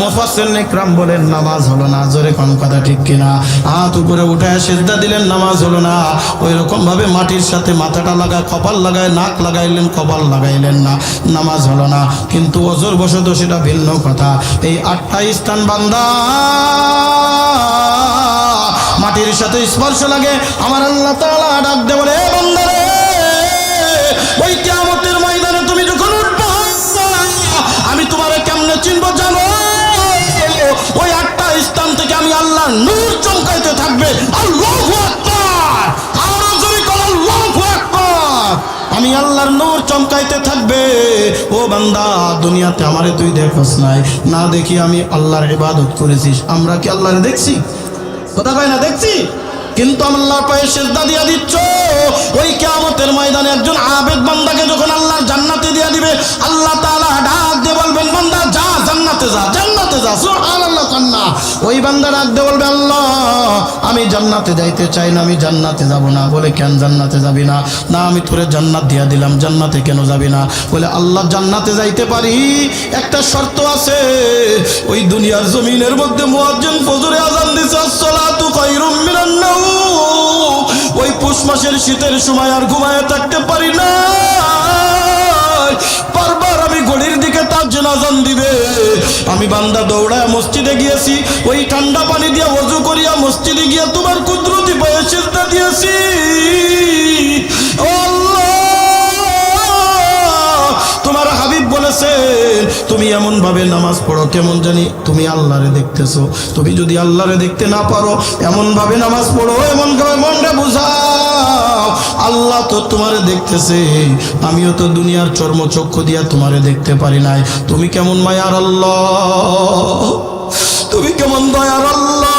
মুফাসসিরিন ইকরাম বলেন নামাজ হলো না। জোরে কোন কথা ঠিক কিনা? হাত উপরে উঠে সেজদা দিলেন, নামাজ হলো না। ওই রকম ভাবে মাটির সাথে মাথাটা লাগায়, কপাল লাগায়, নাক লাগাইলেন, কপাল লাগাইলেন না, নামাজ হলো না। কিন্তু ওজোর বশত সেটা ভিন্ন কথা। এই 8টা স্থান বান্দা মাটির সাথে স্পর্শ লাগে, আমার আল্লাহ তাআলা ডাক দিয়ে বলে, এ বান্দা রে, ওই কিয়ামতের ময়দানে তুমি যখন উঠবে, আমি তোমারে কেমনে চিনবো জানো? ওই 8টা স্থান থেকে আমি আল্লাহর নূর চমকাইতে থাকবে। আল্লাহু আকবার। আরো জোরে বলো, আল্লাহু আকবার। আমি আল্লাহর নূর চমকাইতে থাকবে। ও বান্দা, দুনিয়াতে আমারে তুই দেখোস নাই, না দেখি আমি আল্লাহর ইবাদত করেছিস। আমরা কি আল্লাহরে দেখছি? কথা কয় না, দেখছি। কিন্তু আল্লাহর পায়ে সিজদা দিয়া দিচ্ছ। ওই কিয়ামতের ময়দানে একজন আবেদ বান্দাকে যখন আল্লাহর জান্নাতে দিয়া দিবে, আল্লাহ তাআলা ডাক দিয়ে বলবেন, বান্দা যা জান্নাত জান্নাতে যা, জান্নাতে যা। সুবহানাল্লাহ কান্না। ওই বান্দা ডাকতে বলবে আল্লাহ আমি জান্নাতে যাইতে চাই না, আমি জান্নাতে যাব না। বলে কেন জান্নাতে যাবি না? না আমি তোরে জান্নাত দিয়া দিলাম, জান্নাতে কেন যাবি না? বলে আল্লাহ জান্নাতে যাইতে পারি, একটা শর্ত আছে। ওই দুনিয়ার জমিনের মধ্যে মুয়াজ্জিন ফজরে আযান দিছে, আসসালাতু খায়রুম মিনান নাওম। ওই পৌষ মাসের শীতের সময় আর ঘুমায় থাকতে পারি না, বারবার আমি ঘড়ির দিকে তাজ্জুদ আযান দিবে। আমি বান্দা দৌড়ায় মসজিদে গিয়েছি, ওই ঠান্ডা পানি দিয়ে ওযু করিয়া মসজিদে গিয়া তোমার কুদরতি পায়ে সিজদা দিয়েছি। ও আল্লাহ, তোমার হাবিব বলেছে তুমি এমন ভাবে নামাজ পড়ো কেমন জানি তুমি আল্লাহরে দেখতেছো। তুমি যদি আল্লাহরে দেখতে না পারো এমন ভাবে নামাজ পড়ো, এমন ভাবে মনটা বুঝাও আল্লাহ তো তোমারে দেখতেছে, আমিও তো দুনিয়ার চর্মচক্ষু দিয়া তোমারে দেখতে পারি নাই। তুমি কেমন মায়ার আল্লাহ, তুমি কেমন দয়ার আল্লাহ,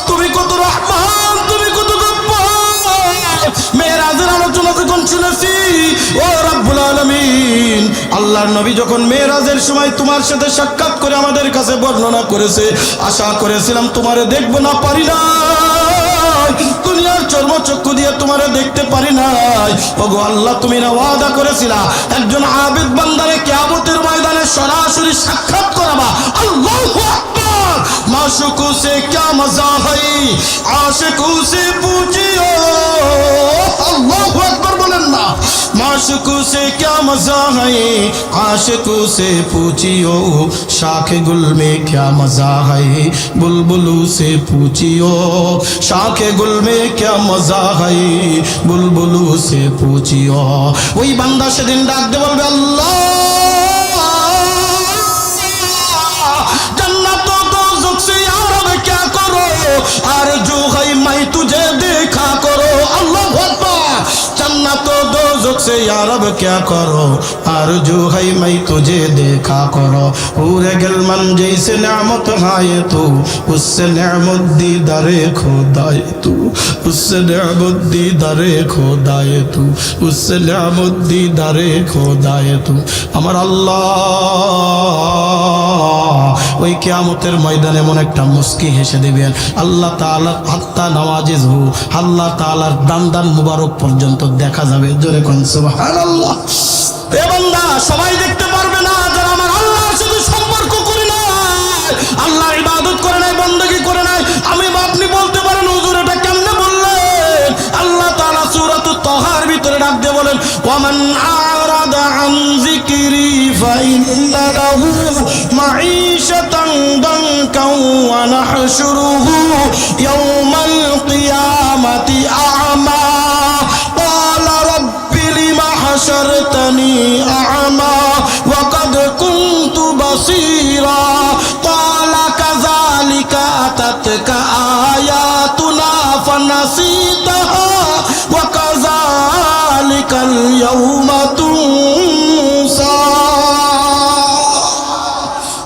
তুমি কত রহমান, তুমি কত গফফার। মেরাজের আলোচনা যখন শুনেছি ও রব্বুল আলামিন, আল্লাহর নবী যখন মেরাজের সময় তোমার সাথে সাক্ষাৎ করে আমাদের কাছে বর্ণনা করেছে, আশা করেছিলাম তোমারে দেখবো না, পারি না, দুনিয়ার চর্মচক্ষু দিয়ে তোমারে দেখতে পারি নাই। ওগো আল্লাহ তুমি না ওয়াদা করেছিলা একজন আবেদ বান্দারে কিয়ামতের ময়দানে সরাসরি সাক্ষাৎ করাবা। আল্লাহু আকবার। মাশুকু সে क्या मजा है आशिकू से पूछियो। আল্লাহু আকবার বলেন না। माशुकू से क्या मजा है आशिकू से पूछियो, शाखे गुल में क्या मजा है बुलबुलू से पूछियो, शाखे गुल में क्या मजा है बुलबुलू से पूछियो। ওই বান্দা সেদিন ডাক দিয়ে বলবে আল্লাহ जन्नत दोज़ख से यार अब क्या करो, आरज़ू है मैं तुझे देखा करो। अल्लाहू अकबर। जन्नत दोज़ख से यार अब क्या करो, आरज़ू है मैं तुझे देखा करो। पूरे गिलमन जैसे नेमत है तू, उससे नेमत दीदारे खुदाए तू, उससे नेमत दीदारे खुदाए तू, उससे नेमत दीदारे खुदाए तू। আমার আল্লাহ ওই কিয়ামতের ময়দানে এমন একটা মুস্কি হেসে দিবেন, আল্লাহ তাআলার হাত্তা নওয়াজিজহু, আল্লাহ তাআলার দান মুবারক পর্যন্ত দেখা যাবে। জোরে কোন সুবহানাল্লাহ। এ বান্দা সবাই দেখতে পারবে না যারা আমার আল্লাহর সাথে সম্পর্ক করে না, আল্লাহর ইবাদত করে নাই, বندگی করে নাই। আমি আপনি বলতে পারেন হুজুর এটা কেমনে বললেন? আল্লাহ তাআলা সূরাতুত তাহার ভিতরে ডাক দিয়ে বলেন ওয়ামান আরাদা আন যিকরি ফাইন্না লাহু মাঈশাতান দানকাও ওয়া নাহশুরুহু ইয়াওমাল কিয়ামাতি আ'মা ক্বালা রাব্বি লিমা হাশারতানি আ'মা ওয়া ক্বাদ কুনতু বাসীরা ক্বালা কাযালিকা আতাতকা আয়াতুনা ফানাসিতাহা ওয়া কাযালিকাল ইয়াওমা তুনসা।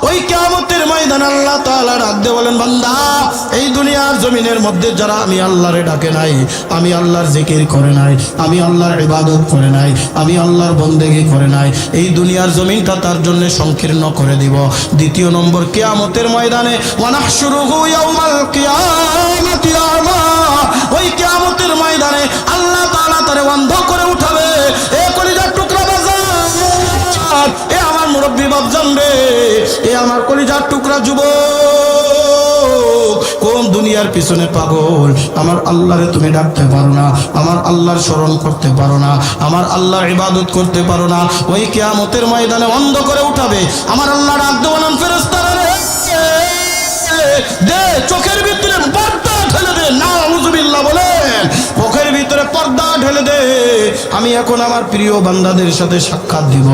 ওই কিয়ামতের ময়দানে আল্লাহ তাআলা ডাক দিয়ে বলেন বান্দা এই দুনিয়ার জমিনের মধ্যে যারা আমি আল্লাহরে ডাকে নাই, আমি আল্লাহর জিকির করে নাই, আমি আল্লাহর ইবাদত করে নাই, আমি আল্লাহর বন্দেগী করে নাই, এই দুনিয়ার জমিনটা তার জন্য সংকীর্ণ করে দিব। দ্বিতীয় নম্বর কিয়ামতের ময়দানে ওয়া নাহশুরুহু ইয়াওমাল কিয়ামাতি আ'মা, ওই কিয়ামতের ময়দানে আল্লাহ তাআলা তারে অন্ধ করে উঠাবে। এ কলিজার টুকরা বাজার, এ আমার মুরব্বি বাপ জানবে, এ আমার কলিজার টুকরা যুবক, কোন দুনিয়ার পিছনে পাগল, আমার আল্লাহরে তুমি ডাকতে পারো না, আমার আল্লাহর স্মরণ করতে পারো না, আমার আল্লাহর ইবাদত করতে পারো না, ওই কিয়ামতের ময়দানে অন্ধ করে উঠাবে। আমার আল্লাহ ডাক দেবেন ফেরেশতারা রে দে চোখের ভিতরে পর্দা ঢেলে দে, নাউযুবিল্লাহ বলেন, চোখের ভিতরে পর্দা ঢেলে দে। আমি এখন আমার প্রিয় বান্দাদের সাথে সাক্ষাৎ দিব,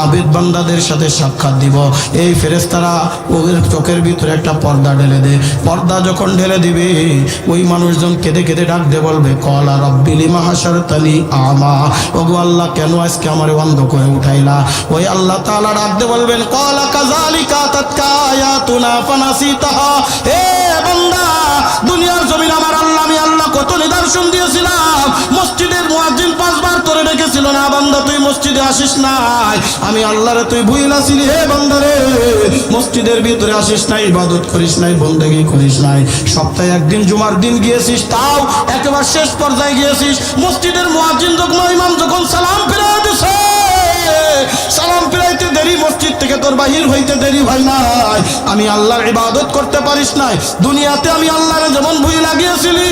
আবেদ বান্দাদের সাথে সাক্ষাৎ দিব। এই ফেরেশতারা ওদের চোখের ভিতরে একটা পর্দা ঢেলে দে। পর্দা যখন ঢেলে দিবে ওই মানুষজন কেঁদে কেঁদে ডাক দিয়ে বলবে ক্বালা রাব্বি লিমা হাশারতানি আ'মা, ওগো আল্লাহ কেন আজকে আমারে অন্ধ করে উঠাইলা? ওই আল্লাহ তাআলা ডাক দিয়ে বলবেন ক্বালা কাযালিকা আতাতকা আয়াতুনা ফানাসিতাহা। হে বান্দা দুনিয়ার জমিন আমার আল্লাহ আমি আল্লাহ কত নিদর্শন দিয়েছিলাম, মসজিদের মুয়াজ্জিন 5 বার করে ডেকেছিল না বান্দা বান্দা তুই মসজিদে আসিস নাই, আমি আল্লাহরে তুই ভুইলাছিলি হে বান্দারে, মসজিদের ভিতরে আসিস নাই, ইবাদত করিস নাই, বন্দেগী করিস নাই, সপ্তাহে একদিন জুমার দিন গিয়েছিস, তাও একেবারে শেষ পর্যায়ে গিয়েছিস। মসজিদের মুয়াজ্জিন যখন ইমাম যখন সালাম ফিরায় দিছে, সালাম ফিরাইতে দেরি, মসজিদ থেকে তোর বাহির হইতে দেরি হয় নাই, আমি আল্লাহর ইবাদত করতে পারিস নাই। দুনিয়াতে আমি আল্লাহরে যেমন ভুই লাগিয়েছিলি,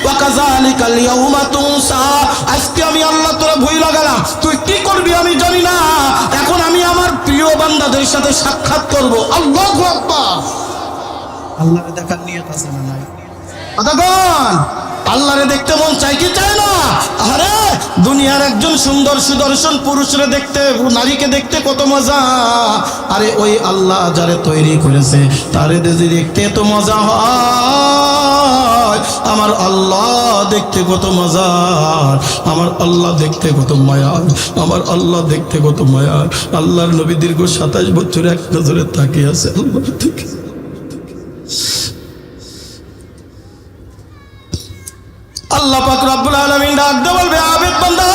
ওয়া কাযালিকাল ইয়াউমা তুনসা, আজকে আমি আল্লাহ তোরা ভুই লাগালাম, তুই কি করবি আমি জানি না। এখন আমি আমার প্রিয় বান্দাদের সাথে সাক্ষাৎ করব। আল্লাহু আকবার। আল্লাহরে দেখার নিয়ত আছে না নাই? কতক্ষণ আল্লাহরে দেখতে মন চাই কি চায় না? আরে দুনিয়ার একজন সুন্দর সুদর্শন পুরুষরে দেখতে, নারীকে দেখতে কত মজা, আরে ওই আল্লাহ যারে তৈরি করেছে তারে দেখতে এত মজা হয়। আমার আল্লাহ দেখতে কত মজা, আমার আল্লাহ দেখতে কত মায়ার, আমার আল্লাহ দেখতে কত মায়ার। আল্লাহর নবী দীর্ঘ 27 বছর এক নজরে তাকিয়ে আছে আল্লাহর দিকে। আল্লাহ পাক রব্বুল আলামিন ডাক দিয়ে বলবে, আবেদ বান্দা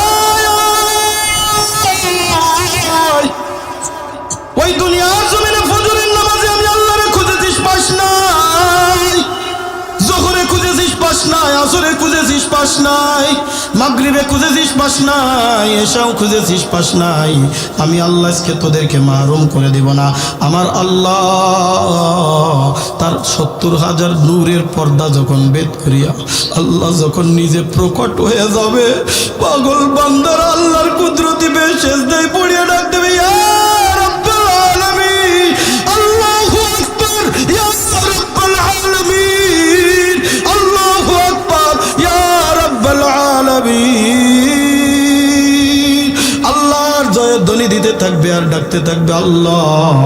ওই দুনিয়ার জমিনে ফজরের নামাজে আমি আল্লাহরে খুঁজেছিস পাস নাই, জোহরে খুঁজেছিস পাস নাই, আসরে খুঁজেছিস পাস নাই, মাগরিবে খুঁজেছিস পাস নাই, এশাও খুঁজেছিস পাস নাই, আমি আল্লাহ আজকে তোদেরকে মাহরুম করে দিব না। আমার আল্লাহ তার 70,000 নূরের পর্দা যখন বেদ করিয়া আল্লাহ যখন নিজে প্রকট হয়ে যাবে, পাগল বান্দার আল্লাহর কুদরতি বেশ সেজদায় পড়িয়া ডাক দেবে, ইয়া রাব্বুল আলামিন, আল্লাহু আকবার, ইয়া রাব্বুল আলামিন, আল্লাহু আকবার, ইয়া রাব্বুল আলামিন। আল্লাহর জয়ের ধ্বনি দিতে থাকবে আর ডাকতে থাকবে, আল্লাহ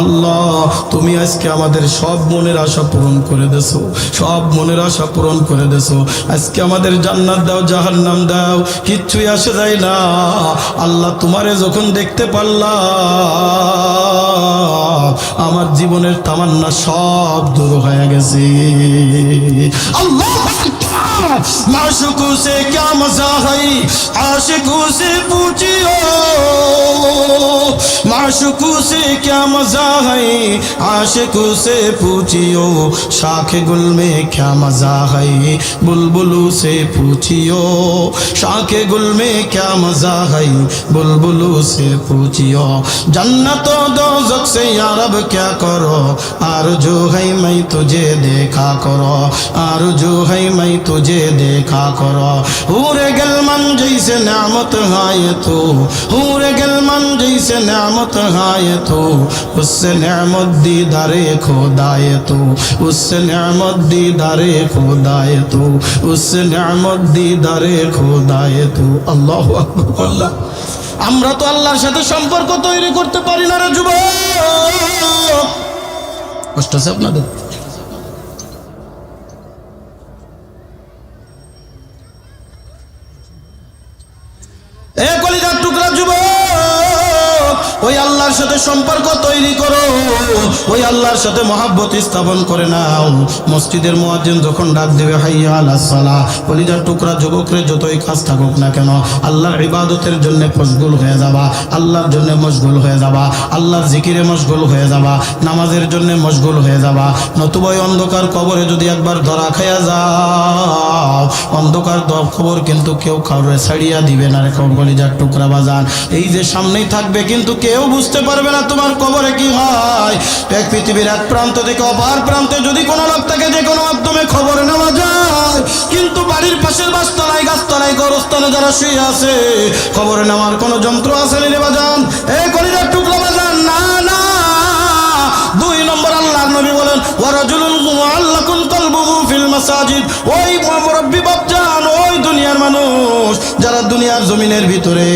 আল্লাহ তুমি আজকে আমাদের সব মনের আশা পূরণ করে দেছো, সব মনের আশা পূরণ করে দেছো। আজকে আমাদের জান্নাত দাও, জাহান্নাম দাও, কিচ্ছুই আসে যায় না। আল্লাহ তোমারে যখন দেখতে পারলাম, আমার জীবনের তামান্না সব দূর হয়ে গেছে। আল্লাহ माशूकों से क्या मजा है, आशिकों से पूछियो, माशूकों से क्या मजा है, आशिकों से पूछियो, शाख गुल में क्या मजा है, बुलबुलों से पूछियो, शाख गुल में क्या मजा है, बुलबुलों से पूछियो। जन्नत और दोज़ख से या रब क्या करो, आरज़ू है मैं तुझे देखा करो, आरज़ू है मैं तुझे देखा करो। हूरे गलमन जैसे नामत है तो, हूरे गलमन जैसे नामत है तो, उससे नेमत दीदारे खुदाए तो, उससे नेमत दीदारे खुदाए तो, उससे नेमत दीदारे खुदाए तो। আল্লাহু আকবার। আল্লাহ, আমরা তো আল্লাহর সাথে সম্পর্ক তৈরি করতে পারি না রে যুবক। কষ্ট আছে আপনাদের? এ কলিজার টুকরা যুবক, ওই আল্লাহর সাথে সম্পর্ক তৈরি করো, ওই আল্লাহর সাথে মহাব্বত স্থাপন করে নাও। মসজিদের মুয়াজ্জিন যখন ডাক দেবে হাইয়া আলাস সালাহ, কলিজার টুকরা যুবকরে যতই কাজ থাকুক না কেন, আল্লাহর ইবাদতের জন্য মশগুল হয়ে যাবা, আল্লাহর জন্য মশগুল হয়ে যাবা, আল্লাহর জিকিরে মশগুল হয়ে যাবা, নামাজের জন্য মশগুল হয়ে যাবা। নতুবা ওই অন্ধকার কবরে যদি একবার ধরা খাইয়া যাও, অন্ধকার খবর কিন্তু কেউ কাউরে ছাড়িয়া দিবে না রে কলিজার টুকরা বাজান। এই যে সামনেই থাকবে কিন্তু কেউ বুঝতে পারবে না তোমার কবরে কি হয়। এক পৃথিবীর এক প্রান্ত থেকে অপর প্রান্তে যদি কোনো লোক তাকে যে কোনো মাধ্যমে খবর নেওয়া যায়, কিন্তু বাড়ির পাশের বাসতলায় গাছতলায় গরস্থানে যারা শুয়ে আছে, খবর নেওয়ার কোনো যন্ত্র আছে রে বাজান? এই কলিজার টুকরা বাজান, না না। 2 নম্বর আল্লাহর নবী বলেন, ওয়ারাজুলুন মুআল্লাকুন কলবুহু ফিল মাসাজিদ। ওই মুরব্বি বাপজান, ওই দুনিয়ার মানুষ যারা দুনিয়ার জমিনের ভিতরে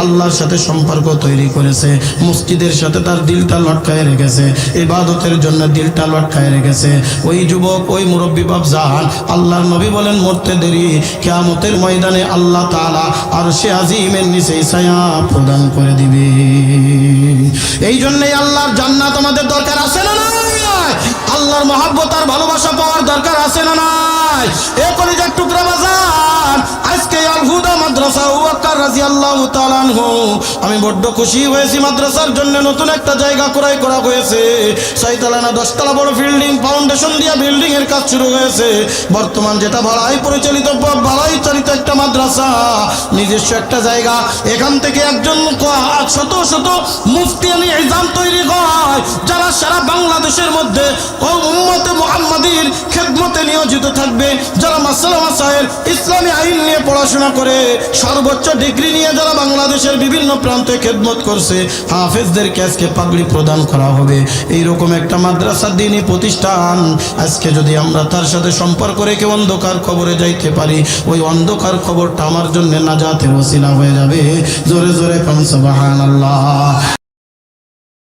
আল্লাহর সাথে সম্পর্ক তৈরি করেছে, মসজিদের সাথে তার দিলটা লটকায় রেখেছে, ইবাদতের জন্য দিলটা লটকায় রেখেছে, ওই যুবক ওই মুরব্বি বাপজান, আল্লাহর নবী বলেন মরতে দেরি, কিয়ামতের ময়দানে আল্লাহ তাআলা আরশে আজিমের নিচে ছায়া প্রদান করে দিবে। এই জন্যই আল্লাহর জান্নাত আমাদের দরকার আছে না নাই? আল্লাহর মহব্বত আর ভালোবাসা পাওয়ার দরকার আছে না নাই? এ কলিজার টুকরা বাজার, আজকে আল হুদা মাদ্রাসা আবু বকর রাদিয়াল্লাহু তাআলা আনহু, আমি বড্ড খুশি হয়েছি। মাদ্রাসার জন্য নতুন একটা জায়গা ক্রয় করা হয়েছে। 6 তলা না 10 তলা বড় বিল্ডিং, ফাউন্ডেশন দিয়া বিল্ডিং এর কাজ শুরু হয়েছে। বর্তমান যেটা ভাড়ায় পরিচালিত, ভাড়ায় চালিত একটা মাদ্রাসা, নিজস্ব একটা জায়গা। এখান থেকে একজন শত শত মুফতিয়ানি ইজাম তৈরি হয়, যারা সারা বাংলাদেশের মধ্যে ও উম্মতে মুহাম্মাদির খেদমতে নিয়োজিত থাকবে, যারা মাসালা মাসায়েল ইসলামী আইন নিয়ে পড়াশোনা করে, সর্বোচ্চ ডিগ্রি নিয়ে যারা বাংলাদেশের বিভিন্ন প্রান্তে খেদমত করছে, হাফেজদেরকে আজকে পাগড়ি প্রদান করা হবে। এইরকম একটা মাদ্রাসা দ্বীনি প্রতিষ্ঠান, আজকে যদি আমরা তার সাথে সম্পর্ক রেখে অন্ধকার খবরে যাইতে পারি, ওই অন্ধকার খবরটা আমার জন্য নাজাতের ওসিলা হয়ে যাবে। জোরে জোরে কাম সুবহানাল্লাহ।